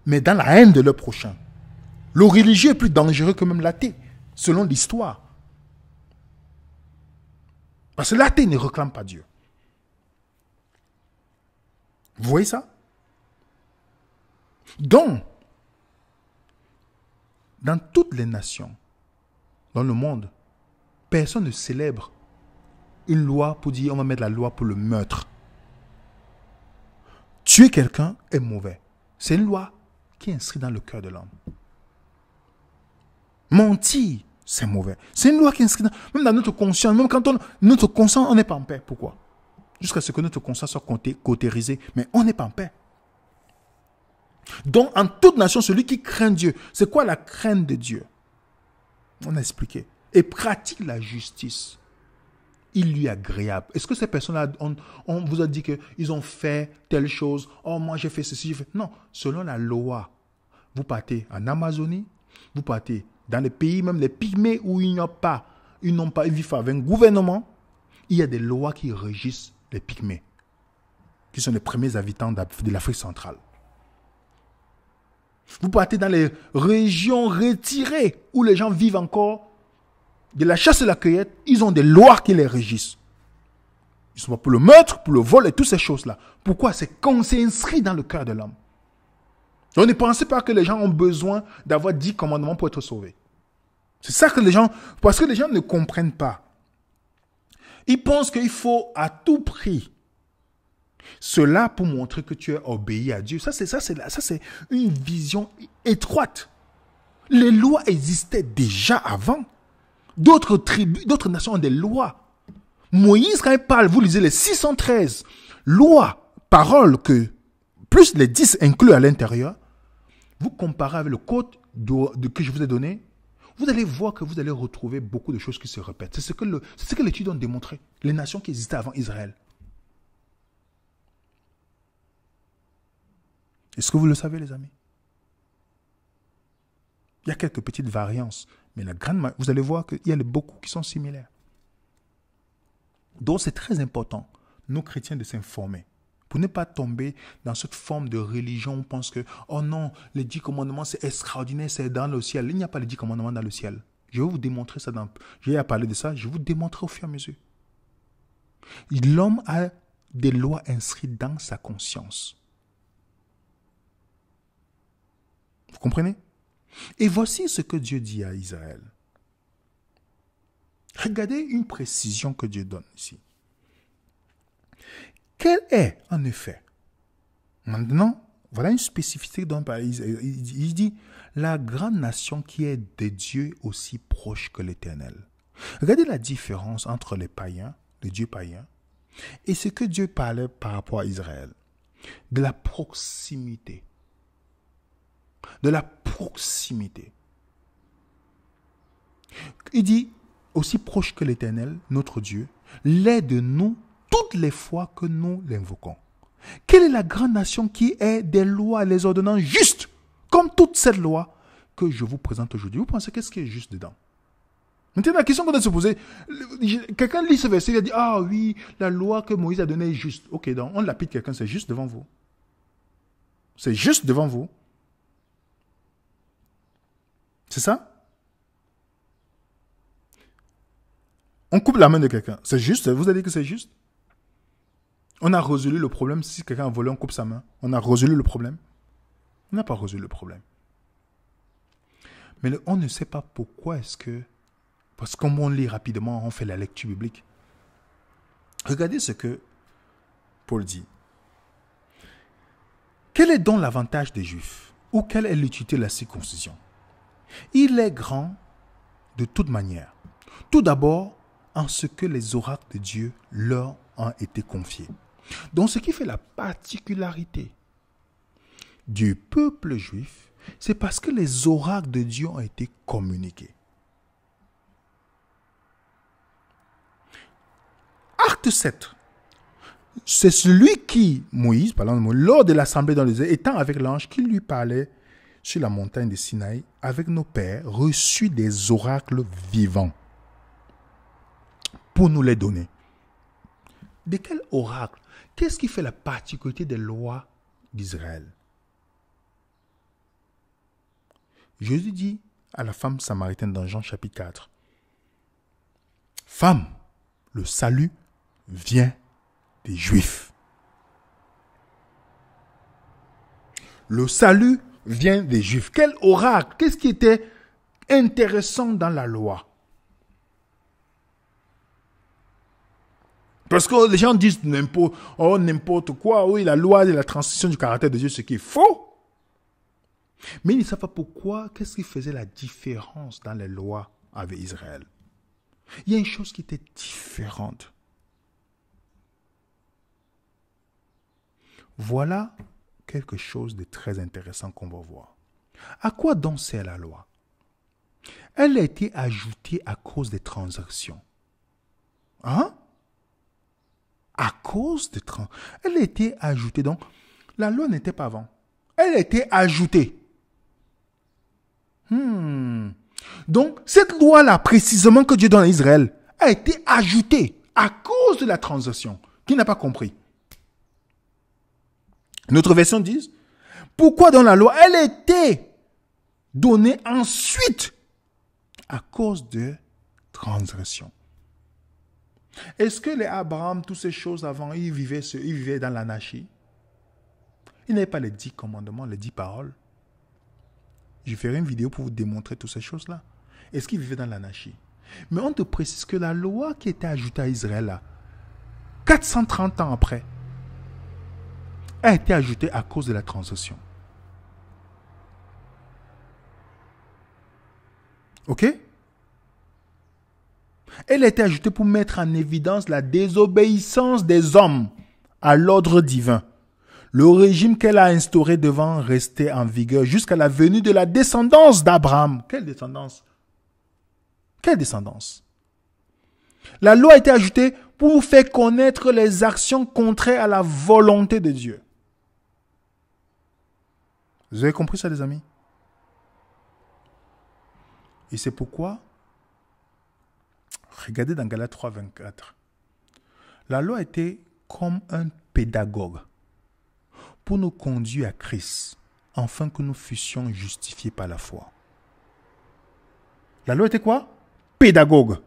mais dans la haine de leur prochain. Le religieux est plus dangereux que même l'athée, selon l'histoire. Parce que l'athée ne réclame pas Dieu. Vous voyez ça? Donc, dans toutes les nations, dans le monde, personne ne célèbre une loi pour dire on va mettre la loi pour le meurtre. Tuer quelqu'un est mauvais. C'est une loi qui est inscrite dans le cœur de l'homme. Mentir, c'est mauvais. C'est une loi qui est inscrite même dans notre conscience. Même quand notre conscience, on n'est pas en paix. Pourquoi? Jusqu'à ce que notre conscience soit cautérisée. Mais on n'est pas en paix. Donc, en toute nation, celui qui craint Dieu, c'est quoi la crainte de Dieu? On a expliqué. Et pratique la justice. Il lui est agréable. Est-ce que ces personnes-là, on vous a dit qu'ils ont fait telle chose? Oh, moi j'ai fait ceci, j'ai fait... Non, selon la loi, vous partez en Amazonie, vous partez dans les pays, même les pygmées où ils vivent avec un gouvernement, il y a des lois qui régissent les pygmées, qui sont les premiers habitants de l'Afrique centrale. Vous partez dans les régions retirées où les gens vivent encore de la chasse et la cueillette, ils ont des lois qui les régissent. Ils sont pas pour le meurtre, pour le vol et toutes ces choses-là. Pourquoi? C'est qu'on s'est inscrit dans le cœur de l'homme. Donc ne pensez pas que les gens ont besoin d'avoir 10 commandements pour être sauvés. C'est ça que les gens... Parce que les gens ne comprennent pas. Ils pensent qu'il faut à tout prix cela pour montrer que tu es obéi à Dieu. Ça, c'est une vision étroite. Les lois existaient déjà avant. D'autres tribus, d'autres nations ont des lois. Moïse, quand il parle, vous lisez les 613 lois, paroles que, plus les 10 inclus à l'intérieur, vous comparez avec le code que je vous ai donné, vous allez voir que vous allez retrouver beaucoup de choses qui se répètent. C'est ce que l'étude a démontré. Les nations qui existaient avant Israël. Est-ce que vous le savez, les amis? Il y a quelques petites variances, mais vous allez voir qu'il y a beaucoup qui sont similaires. Donc c'est très important, nous chrétiens, de s'informer. Pour ne pas tomber dans cette forme de religion où on pense que, oh non, les 10 commandements c'est extraordinaire, c'est dans le ciel. Il n'y a pas les 10 commandements dans le ciel. Je vais vous démontrer ça. Je vais parler de ça, je vais vous démontrer au fur et à mesure. L'homme a des lois inscrites dans sa conscience. Vous comprenez? Et voici ce que Dieu dit à Israël. Regardez une précision que Dieu donne ici. Quelle est, en effet, maintenant, voilà une spécificité dont il dit, la grande nation qui est de Dieu aussi proche que l'Éternel. Regardez la différence entre les païens, les dieux païens, et ce que Dieu parlait par rapport à Israël. De la proximité. De la proximité. Il dit, aussi proche que l'Éternel, notre Dieu, l'est de nous toutes les fois que nous l'invoquons. Quelle est la grande nation qui est des lois et les ordonnances justes, comme toute cette loi que je vous présente aujourd'hui? Vous pensez qu'est-ce qui est juste dedans? Maintenant, la question qu'on doit se poser, quelqu'un lit ce verset, il a dit, ah oui, la loi que Moïse a donnée est juste. Ok, donc on lapide quelqu'un, c'est juste devant vous. C'est juste devant vous. C'est ça? On coupe la main de quelqu'un. C'est juste? Vous allez dire que c'est juste? On a résolu le problème. Si quelqu'un a volé, on coupe sa main. On a résolu le problème. On n'a pas résolu le problème. Mais on ne sait pas pourquoi est-ce que... Parce que comme on lit rapidement, on fait la lecture biblique. Regardez ce que Paul dit. Quel est donc l'avantage des Juifs? Ou quelle est l'utilité de la circoncision? Il est grand de toute manière. Tout d'abord, en ce que les oracles de Dieu leur ont été confiés. Donc ce qui fait la particularité du peuple juif, c'est parce que les oracles de Dieu ont été communiqués. Acte 7. C'est celui qui, Moïse, lors de l'assemblée dans le désert, étant avec l'ange qui lui parlait sur la montagne de Sinaï, avec nos pères, reçut des oracles vivants pour nous les donner. De quel oracle? Qu'est-ce qui fait la particularité des lois d'Israël? Jésus dit à la femme samaritaine dans Jean chapitre 4, « Femme, le salut vient des Juifs. » Le salut vient des Juifs. Quel oracle? Qu'est-ce qui était intéressant dans la loi? Parce que les gens disent n'importe quoi. Oui, la loi de la transition du caractère de Dieu, ce qui est faux. Mais ils ne savent pas pourquoi. Qu'est-ce qui faisait la différence dans les lois avec Israël? Il y a une chose qui était différente. Voilà quelque chose de très intéressant qu'on va voir. À quoi donc sert la loi? Elle a été ajoutée à cause des transactions. Hein? À cause des transactions. Elle a été ajoutée. Donc, la loi n'était pas avant. Elle a été ajoutée. Donc, cette loi-là, précisément que Dieu donne à Israël, a été ajoutée à cause de la transaction. Qui n'a pas compris? Notre version dit, pourquoi dans la loi, elle a été donnée ensuite à cause de transgression. Est-ce que les Abraham, toutes ces choses avant, ils vivaient dans l'anarchie? Ils n'avaient pas les 10 commandements, les 10 paroles. Je ferai une vidéo pour vous démontrer toutes ces choses-là. Est-ce qu'ils vivaient dans l'anarchie? Mais on te précise que la loi qui était ajoutée à Israël, là, 430 ans après, a été ajoutée à cause de la transition. Ok? Elle a été ajoutée pour mettre en évidence la désobéissance des hommes à l'ordre divin. Le régime qu'elle a instauré devant rester en vigueur jusqu'à la venue de la descendance d'Abraham. Quelle descendance? Quelle descendance? La loi a été ajoutée pour faire connaître les actions contraires à la volonté de Dieu. Vous avez compris ça, les amis? Et c'est pourquoi, regardez dans Galates 3, 24, la loi était comme un pédagogue pour nous conduire à Christ, afin que nous fussions justifiés par la foi. La loi était quoi? Pédagogue.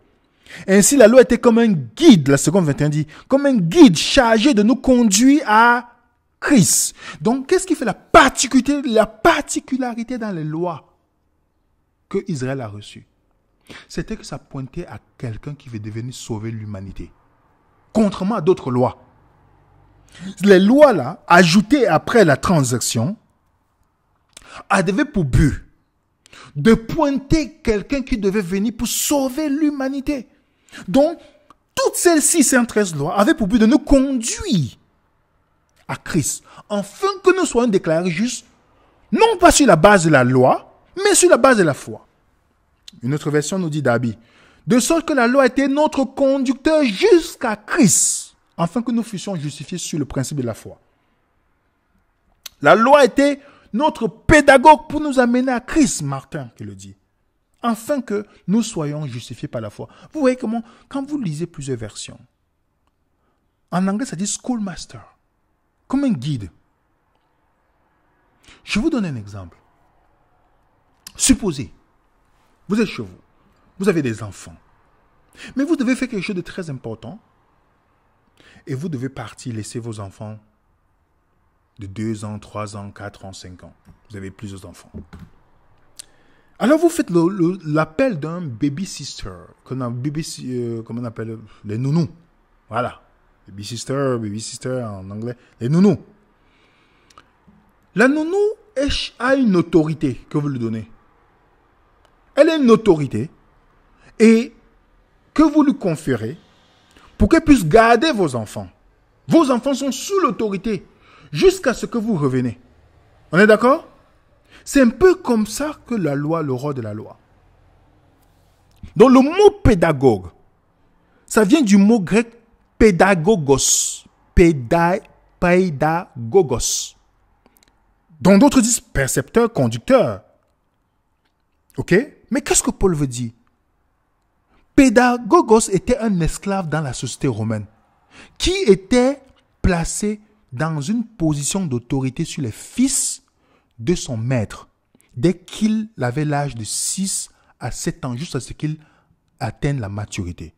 Ainsi, la loi était comme un guide, la seconde 21 dit, comme un guide chargé de nous conduire à Christ. Donc, qu'est-ce qui fait la particularité dans les lois que Israël a reçues? C'était que ça pointait à quelqu'un qui veut devenir sauver l'humanité. Contrairement à d'autres lois. Les lois là, ajoutées après la transaction, avaient pour but de pointer quelqu'un qui devait venir pour sauver l'humanité. Donc, toutes celles-ci, 113 lois, avaient pour but de nous conduire à Christ, afin que nous soyons déclarés justes, non pas sur la base de la loi, mais sur la base de la foi. Une autre version nous dit d'Abi, de sorte que la loi était notre conducteur jusqu'à Christ, afin que nous fussions justifiés sur le principe de la foi. La loi était notre pédagogue pour nous amener à Christ, Martin qui le dit, afin que nous soyons justifiés par la foi. Vous voyez comment, quand vous lisez plusieurs versions, en anglais ça dit schoolmaster, comme un guide. Je vous donne un exemple. Supposez, vous êtes chez vous, vous avez des enfants, mais vous devez faire quelque chose de très important et vous devez partir laisser vos enfants de 2 ans, 3 ans, 4 ans, 5 ans. Vous avez plusieurs enfants. Alors vous faites l'appel d'un baby sister, comment on appelle les nounous. Voilà. Baby sister en anglais, les nounous. La nounou a une autorité que vous lui donnez. Elle a une autorité et que vous lui conférez pour qu'elle puisse garder vos enfants. Vos enfants sont sous l'autorité jusqu'à ce que vous reveniez. On est d'accord? C'est un peu comme ça que la loi, le roi de la loi. Donc le mot pédagogue, ça vient du mot grec pédagogos. Pédagogos. Dont d'autres disent percepteur, conducteur. Ok? Mais qu'est-ce que Paul veut dire? Pédagogos était un esclave dans la société romaine qui était placé dans une position d'autorité sur les fils de son maître dès qu'il avait l'âge de 6 à 7 ans, jusqu'à ce qu'il atteigne la maturité.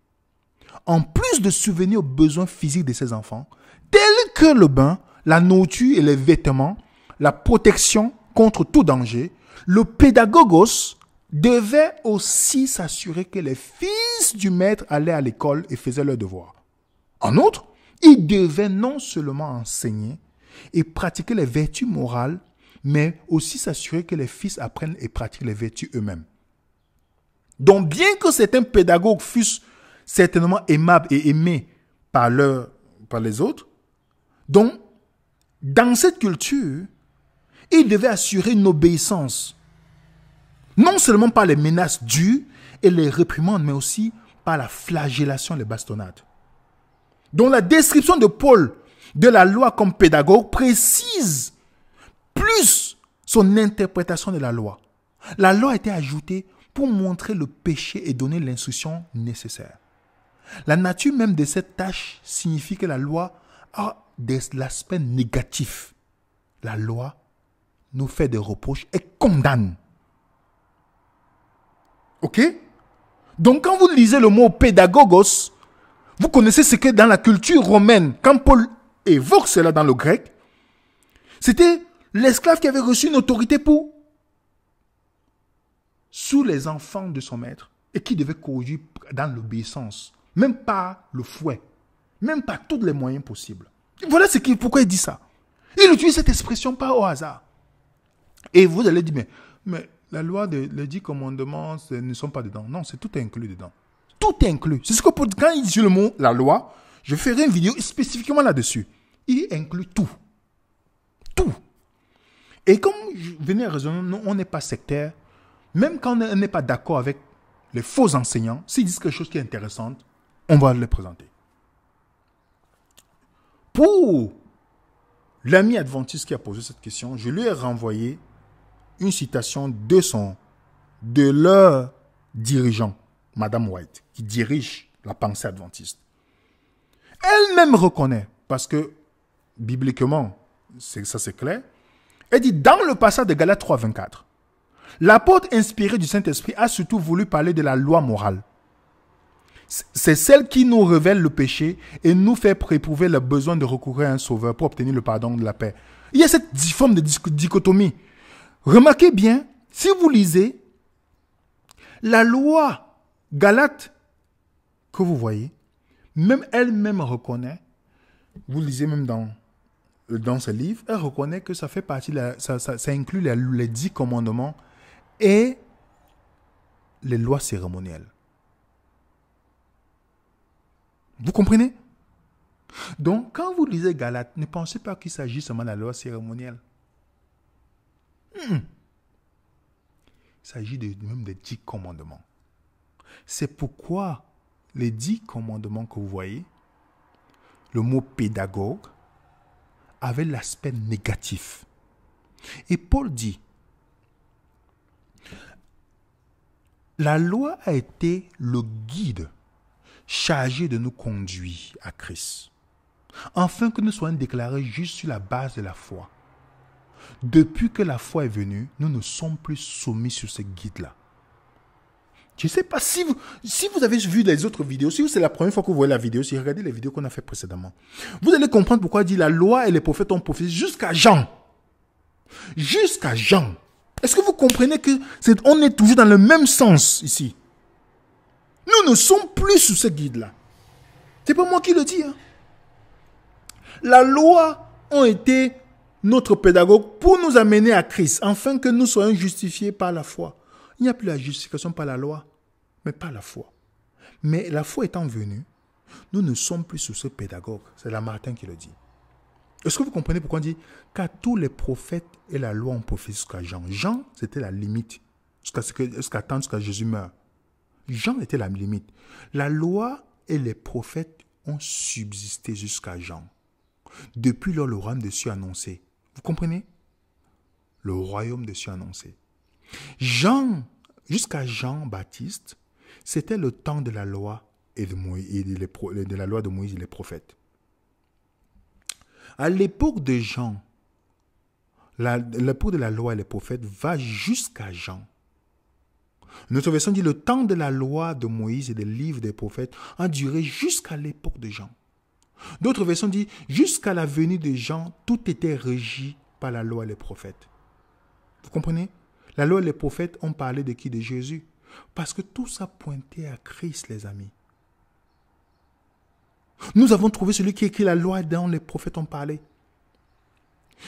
En plus de subvenir aux besoins physiques de ses enfants, tels que le bain, la nourriture et les vêtements, la protection contre tout danger, le pédagogos devait aussi s'assurer que les fils du maître allaient à l'école et faisaient leurs devoirs. En outre, il devait non seulement enseigner et pratiquer les vertus morales, mais aussi s'assurer que les fils apprennent et pratiquent les vertus eux-mêmes. Donc, bien que certains pédagogues fussent certainement aimables et aimés par les autres, donc, dans cette culture, ils devaient assurer une obéissance, non seulement par les menaces dures et les réprimandes, mais aussi par la flagellation et les bastonnades. Donc, la description de Paul de la loi comme pédagogue précise plus son interprétation de la loi. La loi a été ajoutée pour montrer le péché et donner l'instruction nécessaire. La nature même de cette tâche signifie que la loi a l'aspect négatif. La loi nous fait des reproches et condamne. Ok? Donc quand vous lisez le mot pédagogos, vous connaissez ce que dans la culture romaine, quand Paul évoque cela dans le grec, c'était l'esclave qui avait reçu une autorité sous les enfants de son maître et qui devait corriger dans l'obéissance, même pas le fouet, même pas tous les moyens possibles. Voilà pourquoi il dit ça. Il utilise cette expression pas au hasard. Et vous allez dire, mais la loi, les 10 commandements ne sont pas dedans. Non, c'est tout inclus dedans. Tout est inclus. C'est ce que quand il dit le mot la loi, je ferai une vidéo spécifiquement là-dessus. Il inclut tout. Tout. Et comme je venais à raisonner, on n'est pas sectaire. Même quand on n'est pas d'accord avec les faux enseignants, s'ils disent quelque chose qui est intéressant, on va le présenter. Pour l'ami adventiste qui a posé cette question, je lui ai renvoyé une citation de leur dirigeant, Madame White, qui dirige la pensée adventiste. Elle-même reconnaît, parce que bibliquement, ça c'est clair, elle dit dans le passage de Galates 3, 24, l'apôtre inspiré du Saint-Esprit a surtout voulu parler de la loi morale. C'est celle qui nous révèle le péché et nous fait éprouver le besoin de recourir à un sauveur pour obtenir le pardon de la paix. Il y a cette forme de dichotomie. Remarquez bien, si vous lisez la loi Galate que vous voyez, même elle-même reconnaît, vous lisez même dans ce livre, elle reconnaît que ça fait partie, ça inclut les 10 commandements et les lois cérémonielles. Vous comprenez? Donc, quand vous lisez Galates, ne pensez pas qu'il s'agit seulement de la loi cérémonielle. Il s'agit même des 10 commandements. C'est pourquoi les 10 commandements que vous voyez, le mot pédagogue, avait l'aspect négatif. Et Paul dit, la loi a été le guide chargé de nous conduire à Christ, afin que nous soyons déclarés justes sur la base de la foi. Depuis que la foi est venue, nous ne sommes plus soumis sur ce guide-là. Je ne sais pas si vous avez vu les autres vidéos, si c'est la première fois que vous voyez la vidéo, si vous regardez les vidéos qu'on a fait précédemment, vous allez comprendre pourquoi il dit la loi et les prophètes ont prophétisé jusqu'à Jean. Jusqu'à Jean. Est-ce que vous comprenez qu'on est toujours dans le même sens ici? Nous ne sommes plus sous ce guide-là. C'est pas moi qui le dis. La loi a été notre pédagogue pour nous amener à Christ, afin que nous soyons justifiés par la foi. Il n'y a plus la justification par la loi, mais par la foi. Mais la foi étant venue, nous ne sommes plus sous ce pédagogue. C'est Lamartine qui le dit. Est-ce que vous comprenez pourquoi on dit car tous les prophètes et la loi ont prophétisé jusqu'à Jean. Jean, c'était la limite. Jusqu'à Jésus meure. Jean était la limite. La loi et les prophètes ont subsisté jusqu'à Jean. Depuis lors, le royaume des cieux annoncé. Vous comprenez? Le royaume des cieux annoncé. Jean, jusqu'à Jean-Baptiste, c'était le temps de la loi et de la loi de Moïse et les prophètes. À l'époque de Jean, l'époque de la loi et les prophètes va jusqu'à Jean. Notre version dit le temps de la loi de Moïse et des livres des prophètes a duré jusqu'à l'époque de Jean. D'autres versions disent jusqu'à la venue de Jean, tout était régi par la loi et les prophètes. Vous comprenez? La loi et les prophètes ont parlé de qui? De Jésus. Parce que tout ça pointait à Christ, les amis. Nous avons trouvé celui qui écrit la loi dont les prophètes ont parlé.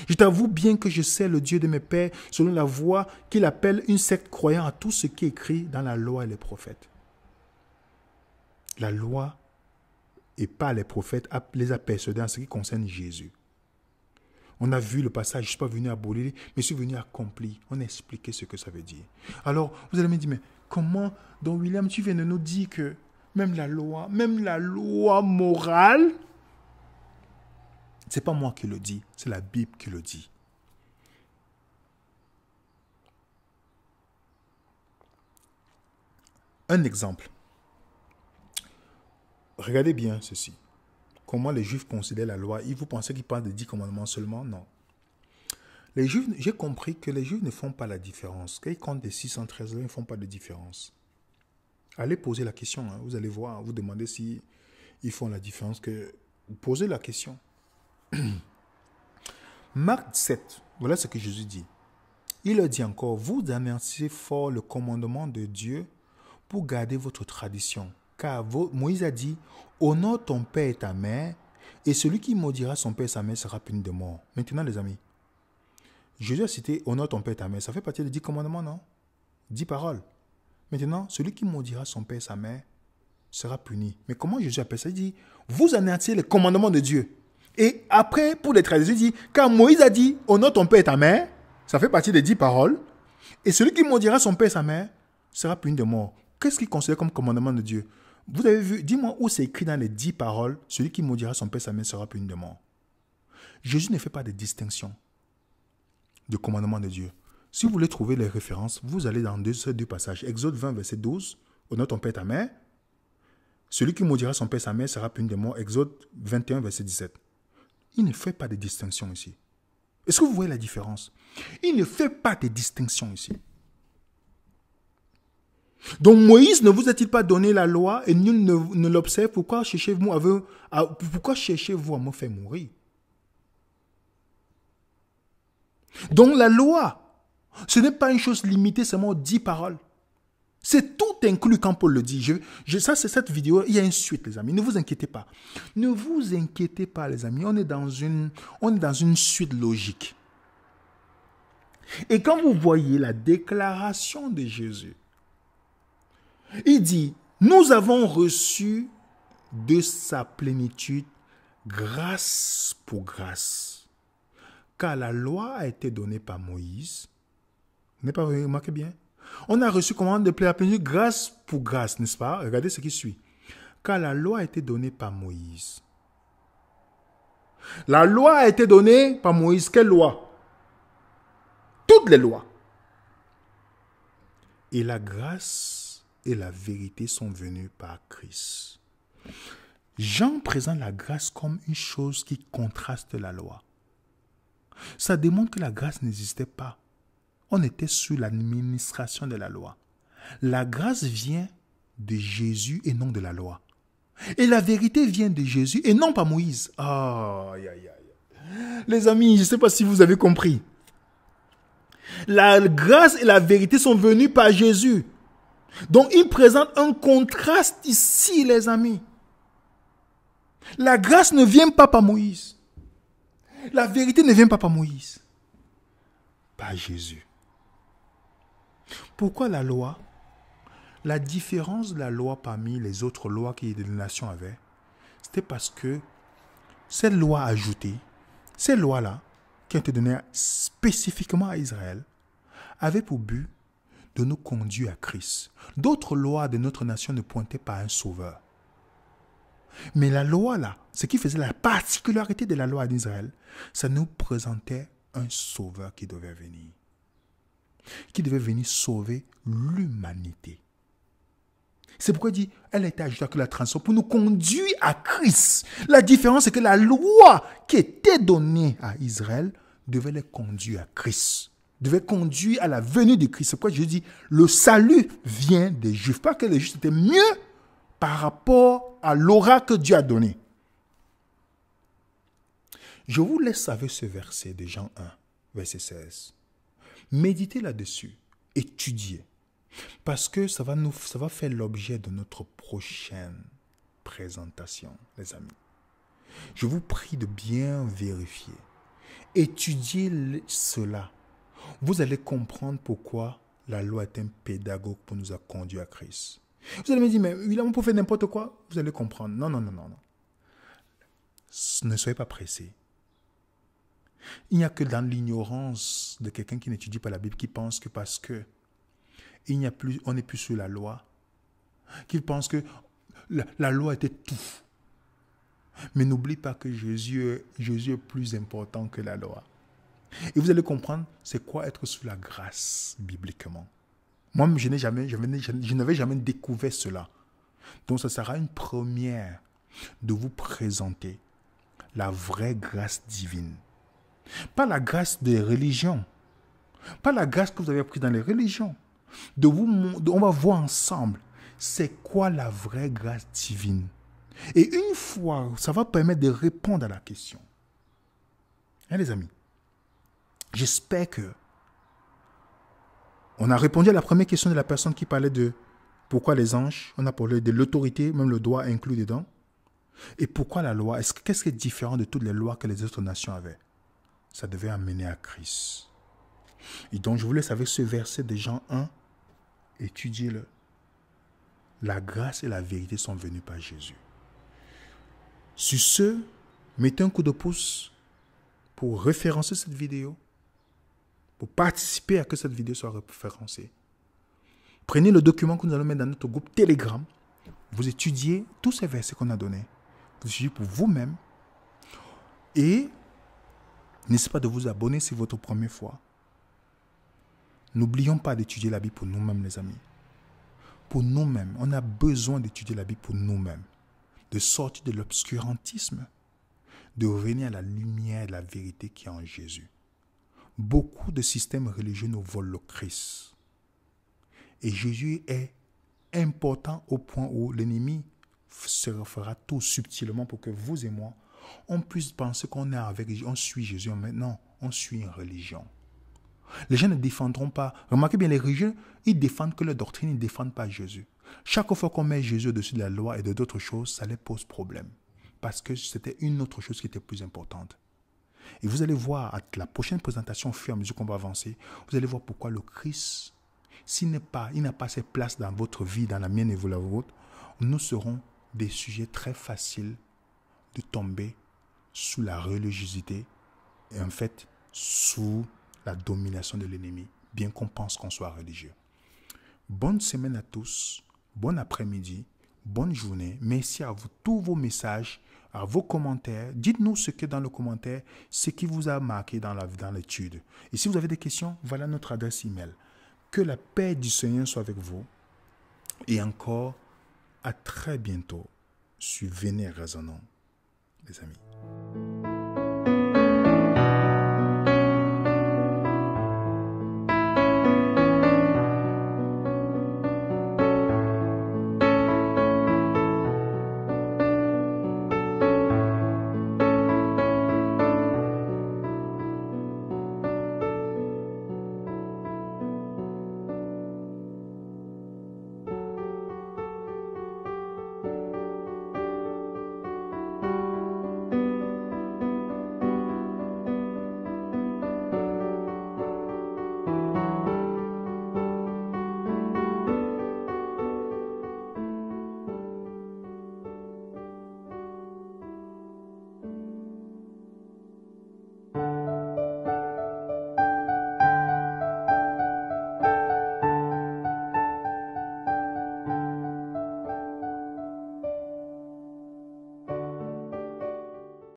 Je t'avoue bien que je sais le Dieu de mes pères selon la voie qu'il appelle une secte croyant à tout ce qui est écrit dans la loi et les prophètes. La loi et pas les prophètes les a persuadés en ce qui concerne Jésus. On a vu le passage, je ne suis pas venu abolir, mais je suis venu accomplir. On a expliqué ce que ça veut dire. Alors, vous allez me dire, mais comment, Don William, tu viens de nous dire que même la loi morale, ce n'est pas moi qui le dis, c'est la Bible qui le dit. Un exemple. Regardez bien ceci. Comment les Juifs considèrent la loi. Vous pensez qu'ils parlent de 10 commandements seulement? Non. Les Juifs, j'ai compris que les Juifs ne font pas la différence. Quand ils comptent les 613, ils ne font pas de différence. Allez poser la question. Vous allez voir, vous demandez si ils font la différence. Posez la question. Marc 7, voilà ce que Jésus dit. Il leur dit encore, vous anéantissez fort le commandement de Dieu pour garder votre tradition. Car Moïse a dit, honore ton père et ta mère, et celui qui maudira son père et sa mère sera puni de mort. Maintenant, les amis, Jésus a cité, honore ton père et ta mère. Ça fait partie des 10 commandements, non? 10 paroles. Maintenant, celui qui maudira son père et sa mère sera puni. Mais comment Jésus appelle ça? Il dit, vous anéantissez les commandements de Dieu. Et après, pour les traditions, il dit, car Moïse a dit, honore ton père et ta mère, ça fait partie des 10 paroles, et celui qui maudira son père et sa mère sera puni de mort. Qu'est-ce qu'il considère comme commandement de Dieu? Vous avez vu, dis-moi où c'est écrit dans les 10 paroles, celui qui maudira son père et sa mère sera puni de mort. Jésus ne fait pas de distinction de commandement de Dieu. Si vous voulez trouver les références, vous allez dans ces deux passages. Exode 20, verset 12, honore ton père et ta mère. Celui qui maudira son père et sa mère sera puni de mort. Exode 21, verset 17. Il ne fait pas de distinction ici. Est-ce que vous voyez la différence? Il ne fait pas de distinction ici. Donc Moïse ne vous a-t-il pas donné la loi et nul ne l'observe? Pourquoi cherchez-vous à me faire mourir? Donc la loi, ce n'est pas une chose limitée seulement aux 10 paroles. C'est tout inclus quand Paul le dit. Ça, c'est cette vidéo. Il y a une suite, les amis. Ne vous inquiétez pas. Ne vous inquiétez pas, les amis. On est dans une suite logique. Et quand vous voyez la déclaration de Jésus, il dit, nous avons reçu de sa plénitude grâce pour grâce. Car la loi a été donnée par Moïse. Vous n'avez pas remarqué bien? On a reçu comment de la plénitude grâce pour grâce, n'est-ce pas? Regardez ce qui suit. Car la loi a été donnée par Moïse. La loi a été donnée par Moïse. Quelle loi? Toutes les lois. Et la grâce et la vérité sont venues par Christ. Jean présente la grâce comme une chose qui contraste la loi. Ça démontre que la grâce n'existait pas. On était sous l'administration de la loi. La grâce vient de Jésus et non de la loi. Et la vérité vient de Jésus et non pas Moïse. Aïe, aïe, aïe. Les amis, je ne sais pas si vous avez compris. La grâce et la vérité sont venues par Jésus. Donc, il présente un contraste ici, les amis. La grâce ne vient pas par Moïse. La vérité ne vient pas par Moïse. Par Jésus. Pourquoi la loi? La différence de la loi parmi les autres lois que les nations avaient, c'était parce que cette loi ajoutée, ces lois-là, qui ont été données spécifiquement à Israël, avaient pour but de nous conduire à Christ. D'autres lois de notre nation ne pointaient pas à un sauveur. Mais la loi là, ce qui faisait la particularité de la loi d'Israël, ça nous présentait un sauveur qui devait venir sauver l'humanité. C'est pourquoi il dit, elle a été ajoutée à la transition pour nous conduire à Christ. La différence, c'est que la loi qui était donnée à Israël devait les conduire à Christ, devait conduire à la venue de Christ. C'est pourquoi je dis, le salut vient des Juifs. Pas que les Juifs étaient mieux par rapport à l'aura que Dieu a donné. Je vous laisse avec ce verset de Jean 1, verset 16. Méditez là-dessus, étudiez. Parce que ça va faire l'objet de notre prochaine présentation, les amis. Je vous prie de bien vérifier. Étudiez cela. Vous allez comprendre pourquoi la loi est un pédagogue pour nous conduire à Christ. Vous allez me dire, mais il a pour faire n'importe quoi. Vous allez comprendre. Non. Ne soyez pas pressés. Il n'y a que dans l'ignorance de quelqu'un qui n'étudie pas la Bible qui pense que parce que on n'est plus sous la loi, qu'il pense que la loi était tout. Mais n'oublie pas que Jésus est plus important que la loi. Et vous allez comprendre c'est quoi être sous la grâce bibliquement. Moi, je n'avais jamais découvert cela. Donc, ça sera une première de vous présenter la vraie grâce divine. Pas la grâce des religions. Pas la grâce que vous avez apprise dans les religions. On va voir ensemble c'est quoi la vraie grâce divine. Et une fois, ça va permettre de répondre à la question. Hein, les amis? J'espère que on a répondu à la première question de la personne qui parlait de pourquoi les anges, on a parlé de l'autorité, même le droit inclus dedans. Et pourquoi la loi? Qu'est-ce qui est différent de toutes les lois que les autres nations avaient? Ça devait amener à Christ. Et donc, je vous laisse avec ce verset de Jean 1. Étudiez-le. La grâce et la vérité sont venues par Jésus. Sur ce, mettez un coup de pouce pour référencer cette vidéo, pour participer à que cette vidéo soit référencée. Prenez le document que nous allons mettre dans notre groupe Telegram. Vous étudiez tous ces versets qu'on a donnés. Vous étudiez pour vous-même. Et n'hésitez pas de vous abonner si c'est votre première fois. N'oublions pas d'étudier la Bible pour nous-mêmes, les amis. Pour nous-mêmes. On a besoin d'étudier la Bible pour nous-mêmes. De sortir de l'obscurantisme. De revenir à la lumière de la vérité qui est en Jésus. Beaucoup de systèmes religieux nous volent le Christ. Et Jésus est important au point où l'ennemi se fera tout subtilement pour que vous et moi, on puisse penser qu'on est avec Jésus, on suit Jésus. Mais non, on suit une religion. Les gens ne défendront pas. Remarquez bien, les religieux, ils défendent que leur doctrine, ils ne défendent pas Jésus. Chaque fois qu'on met Jésus au-dessus de la loi et de d'autres choses, ça les pose problème. Parce que c'était une autre chose qui était plus importante. Et vous allez voir, à la prochaine présentation, au fur et à mesure qu'on va avancer, vous allez voir pourquoi le Christ, il n'a pas cette place dans votre vie, dans la mienne et la vôtre, nous serons des sujets très faciles de tomber sous la religiosité et en fait, sous la domination de l'ennemi, bien qu'on pense qu'on soit religieux. Bonne semaine à tous, bon après-midi, bonne journée. Merci à vous, tous vos messages, à vos commentaires. Dites-nous ce que dans le commentaire, ce qui vous a marqué dans l'étude. Et si vous avez des questions, voilà notre adresse email. Que la paix du Seigneur soit avec vous. Et encore, à très bientôt sur Venez Raisonnons, les amis.